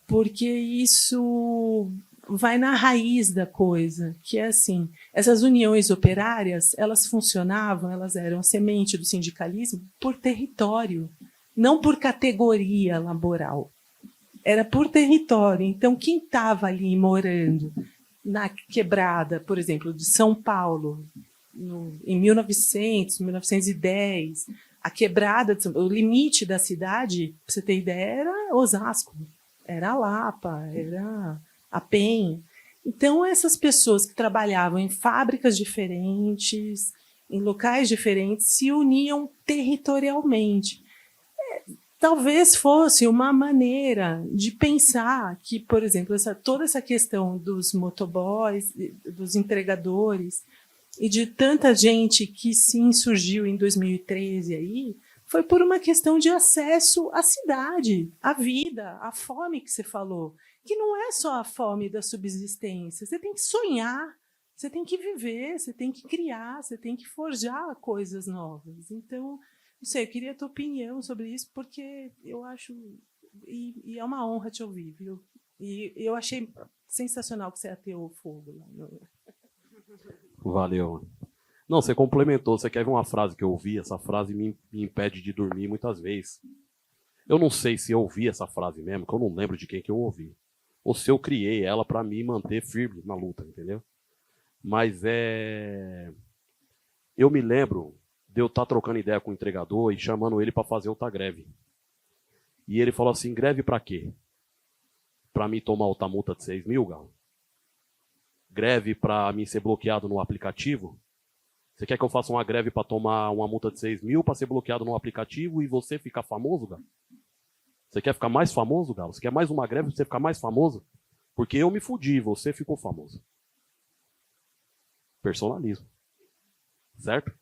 porque isso vai na raiz da coisa, que é assim, essas uniões operárias, elas funcionavam, elas eram a semente do sindicalismo por território, não por categoria laboral. Era por território. Então, quem estava ali morando na quebrada, por exemplo, de São Paulo, em 1900, 1910, a quebrada, o limite da cidade, para você ter ideia, era Osasco, era a Lapa, era a PEN. Então, essas pessoas que trabalhavam em fábricas diferentes, em locais diferentes, se uniam territorialmente. Talvez fosse uma maneira de pensar que, por exemplo, toda essa questão dos motoboys, dos entregadores e de tanta gente que se insurgiu em 2013 aí, foi por uma questão de acesso à cidade, à vida, à fome que você falou, que não é só a fome da subsistência. Você tem que sonhar, você tem que viver, você tem que criar, você tem que forjar coisas novas. Então, não sei, eu queria a tua opinião sobre isso, porque eu acho, e é uma honra te ouvir, viu? E eu achei sensacional que você ateou o fogo lá. Valeu. Não, você complementou. Você quer ver uma frase que eu ouvi? Essa frase me impede de dormir muitas vezes. Eu não sei se eu ouvi essa frase mesmo, que eu não lembro de quem que eu ouvi. Ou se eu criei ela para me manter firme na luta, entendeu? Mas eu me lembro de eu estar trocando ideia com o entregador e chamando ele para fazer outra greve. E ele falou assim, greve para quê? Para mim tomar outra multa de 6 mil, Galo? Greve para mim ser bloqueado no aplicativo? Você quer que eu faça uma greve para tomar uma multa de 6 mil para ser bloqueado no aplicativo e você ficar famoso, Galo? Você quer ficar mais famoso, Galo? Você quer mais uma greve para você ficar mais famoso? Porque eu me fudi, você ficou famoso. Personalismo. Certo?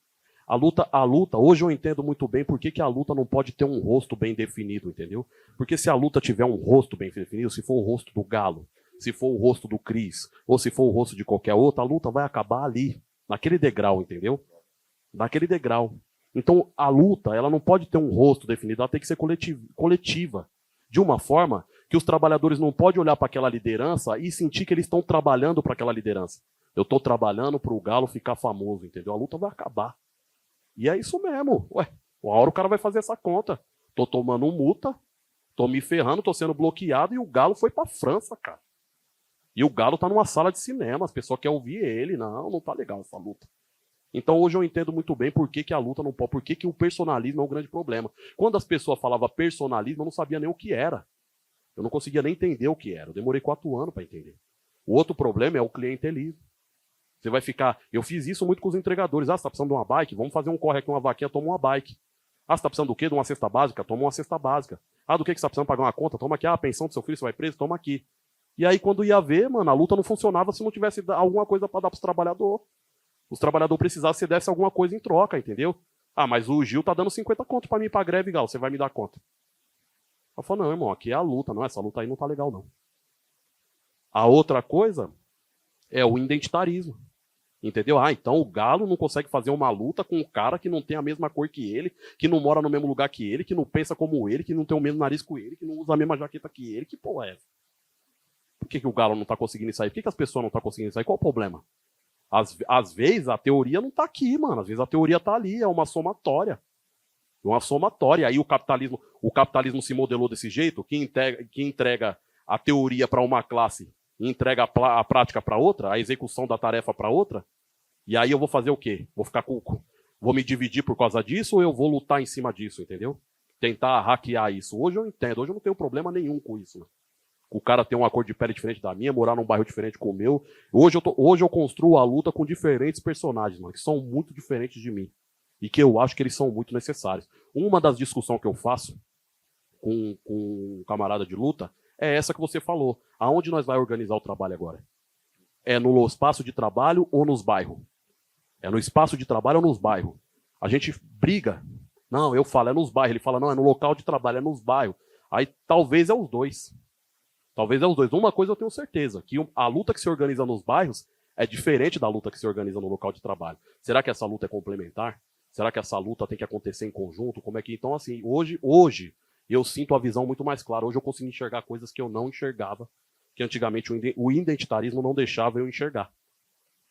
A luta, hoje eu entendo muito bem por que a luta não pode ter um rosto bem definido, entendeu? Porque se a luta tiver um rosto bem definido, se for o rosto do Galo, se for o rosto do Cris, ou se for o rosto de qualquer outro, a luta vai acabar ali, naquele degrau, entendeu? Naquele degrau. Então, a luta, ela não pode ter um rosto definido, ela tem que ser coletiva. De uma forma que os trabalhadores não podem olhar para aquela liderança e sentir que eles estão trabalhando para aquela liderança. Eu estou trabalhando para o Galo ficar famoso, entendeu? A luta vai acabar. E é isso mesmo. Ué, uma hora o cara vai fazer essa conta. Tô tomando multa, tô me ferrando, tô sendo bloqueado e o Galo foi pra França, cara. E o Galo tá numa sala de cinema, as pessoas querem ouvir ele. Não tá legal essa luta. Então hoje eu entendo muito bem por que a luta não pode, por que o personalismo é um grande problema. Quando as pessoas falavam personalismo, eu não sabia nem o que era. Eu não conseguia nem entender o que era. Eu demorei 4 anos para entender. O outro problema é o clientelismo. Você vai ficar... Eu fiz isso muito com os entregadores. Ah, você está precisando de uma bike? Vamos fazer um corre aqui, uma vaquinha, toma uma bike. Ah, você está precisando do quê? De uma cesta básica? Toma uma cesta básica. Ah, do que você está precisando pagar uma conta? Toma aqui. Ah, a pensão do seu filho, você vai preso? Toma aqui. E aí, quando ia ver, mano, a luta não funcionava se não tivesse alguma coisa para dar para os trabalhadores. Os trabalhadores precisavam que você desse alguma coisa em troca, entendeu? Ah, mas o Gil tá dando 50 conto para mim ir pra greve, Gal. Você vai me dar conta? Eu falo, não, irmão, aqui é a luta. Não, essa luta aí não tá legal, não. A outra coisa é o identitarismo. Entendeu? Ah, então o Galo não consegue fazer uma luta com um cara que não tem a mesma cor que ele, que não mora no mesmo lugar que ele, que não pensa como ele, que não tem o mesmo nariz que ele, que não usa a mesma jaqueta que ele. Que porra é essa? Por que o Galo não tá conseguindo sair? Por que as pessoas não estão conseguindo sair? Qual o problema? Às vezes a teoria não tá aqui, mano. Às vezes a teoria tá ali, é uma somatória. Uma somatória. Aí o capitalismo se modelou desse jeito, que entrega a teoria para uma classe e entrega a prática para outra, a execução da tarefa para outra. E aí eu vou fazer o quê? Vou me dividir por causa disso ou eu vou lutar em cima disso, entendeu? Tentar hackear isso. Hoje eu entendo, hoje eu não tenho problema nenhum com isso, né? O cara tem uma cor de pele diferente da minha, morar num bairro diferente com o meu. Hoje eu construo a luta com diferentes personagens, mano, que são muito diferentes de mim. E que eu acho que eles são muito necessários. Uma das discussões que eu faço com um camarada de luta é essa que você falou. Aonde nós vamos organizar o trabalho agora? É no espaço de trabalho ou nos bairros? É no espaço de trabalho ou nos bairros? A gente briga. Não, eu falo, é nos bairros. Ele fala, não, é no local de trabalho, é nos bairros. Aí talvez é os dois. Talvez é os dois. Uma coisa eu tenho certeza, que a luta que se organiza nos bairros é diferente da luta que se organiza no local de trabalho. Será que essa luta é complementar? Será que essa luta tem que acontecer em conjunto? Como é que... Então, assim, hoje eu sinto a visão muito mais clara. Hoje eu consigo enxergar coisas que eu não enxergava, que antigamente o identitarismo não deixava eu enxergar.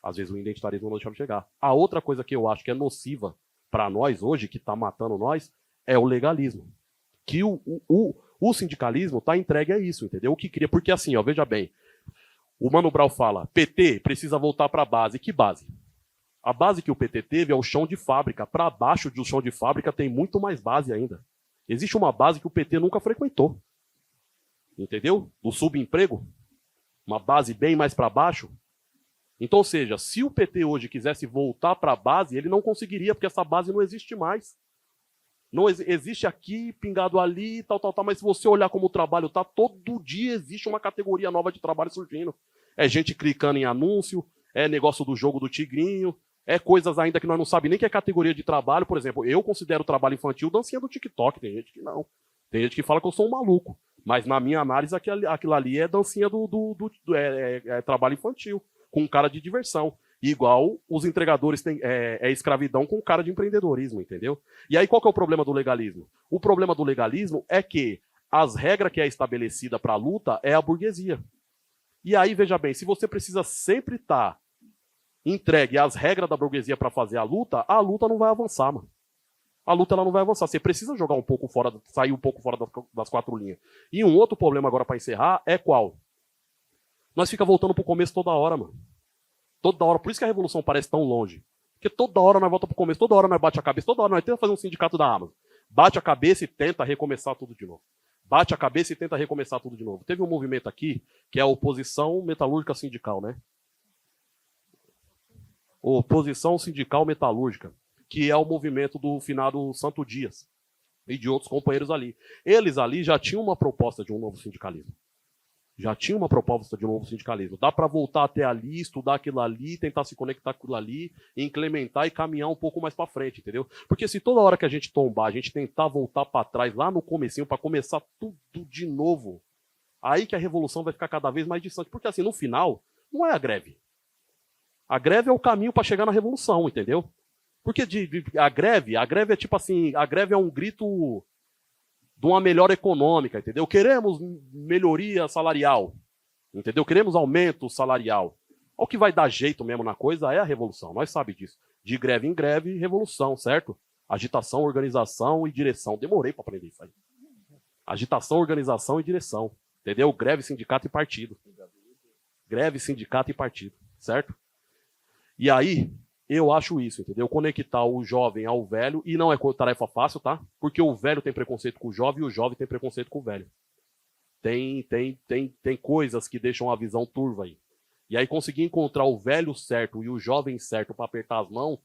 Às vezes o identitarismo não deixava eu enxergar. A outra coisa que eu acho que é nociva para nós hoje, que está matando nós, é o legalismo. Que o sindicalismo está entregue a isso, entendeu? O que cria, porque assim, ó, veja bem, o Mano Brown fala, PT precisa voltar para a base. Que base? A base que o PT teve é o chão de fábrica. Para baixo do chão de fábrica tem muito mais base ainda. Existe uma base que o PT nunca frequentou. Entendeu? Do subemprego. Uma base bem mais para baixo. Então, ou seja, se o PT hoje quisesse voltar para a base, ele não conseguiria, porque essa base não existe mais. Não existe aqui, pingado ali, tal, mas se você olhar como o trabalho está, todo dia existe uma categoria nova de trabalho surgindo. É gente clicando em anúncio, é negócio do jogo do tigrinho, é coisas ainda que nós não sabemos nem que é categoria de trabalho. Por exemplo, eu considero o trabalho infantil dancinha do TikTok, tem gente que não. Tem gente que fala que eu sou um maluco. Mas na minha análise, aquilo ali é dancinha é trabalho infantil, com cara de diversão. Igual os entregadores têm escravidão com cara de empreendedorismo, entendeu? E aí qual que é o problema do legalismo? O problema do legalismo é que as regras que é estabelecida para a luta é a burguesia. E aí, veja bem, se você precisa sempre estar entregue às regras da burguesia para fazer a luta não vai avançar, mano. A luta ela não vai avançar. Você precisa jogar um pouco fora, sair um pouco fora das quatro linhas. E um outro problema agora para encerrar é qual? Nós fica voltando pro começo toda hora, mano. Toda hora. Por isso que a revolução parece tão longe. Porque toda hora nós voltamos pro começo, toda hora nós bate a cabeça, toda hora nós tenta fazer um sindicato da Amazon. Bate a cabeça e tenta recomeçar tudo de novo. Bate a cabeça e tenta recomeçar tudo de novo. Teve um movimento aqui, que é a oposição metalúrgica sindical, né? Oposição sindical metalúrgica, que é o movimento do finado Santo Dias e de outros companheiros ali. Eles ali já tinham uma proposta de um novo sindicalismo. Já tinha uma proposta de um novo sindicalismo. Dá para voltar até ali, estudar aquilo ali, tentar se conectar com aquilo ali, implementar e caminhar um pouco mais para frente, entendeu? Porque se toda hora que a gente tombar, a gente tentar voltar para trás, lá no comecinho, para começar tudo de novo, aí que a revolução vai ficar cada vez mais distante. Porque assim, no final, não é a greve. A greve é o caminho para chegar na revolução, entendeu? Porque a greve é tipo assim, a greve é um grito de uma melhora econômica, entendeu? Queremos melhoria salarial, entendeu? Queremos aumento salarial. O que vai dar jeito mesmo na coisa é a revolução, nós sabemos disso. De greve em greve, revolução, certo? Agitação, organização e direção. Demorei para aprender isso aí. Agitação, organização e direção, entendeu? Greve, sindicato e partido. Greve, sindicato e partido, certo? E aí, eu acho isso, entendeu? Conectar o jovem ao velho, e não é tarefa fácil, tá? Porque o velho tem preconceito com o jovem e o jovem tem preconceito com o velho. Tem coisas que deixam a visão turva aí. E aí conseguir encontrar o velho certo e o jovem certo para apertar as mãos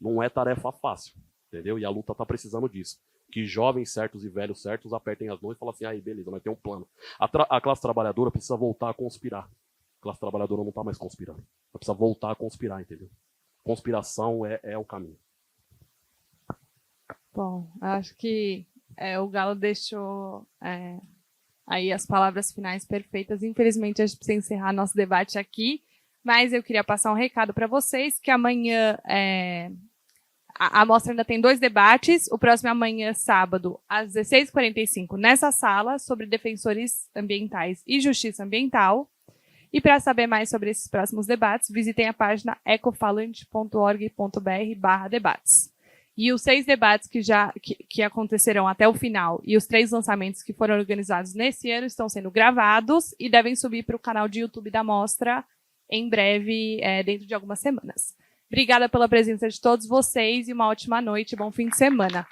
não é tarefa fácil, entendeu? E a luta tá precisando disso. Que jovens certos e velhos certos apertem as mãos e falem assim, aí beleza, mas tem um plano. A classe trabalhadora precisa voltar a conspirar. A classe trabalhadora não tá mais conspirando. Ela precisa voltar a conspirar, entendeu? Conspiração é o caminho. Bom, acho que o Galo deixou aí as palavras finais perfeitas. Infelizmente, a gente precisa encerrar nosso debate aqui, mas eu queria passar um recado para vocês, que amanhã a mostra ainda tem 2 debates. O próximo é amanhã, sábado, às 16h45, nessa sala, sobre defensores ambientais e justiça ambiental. E para saber mais sobre esses próximos debates, visitem a página ecofalante.org.br/debates. E os 6 debates que acontecerão até o final e os 3 lançamentos que foram organizados nesse ano estão sendo gravados e devem subir para o canal de YouTube da Mostra em breve, dentro de algumas semanas. Obrigada pela presença de todos vocês e uma ótima noite e bom fim de semana.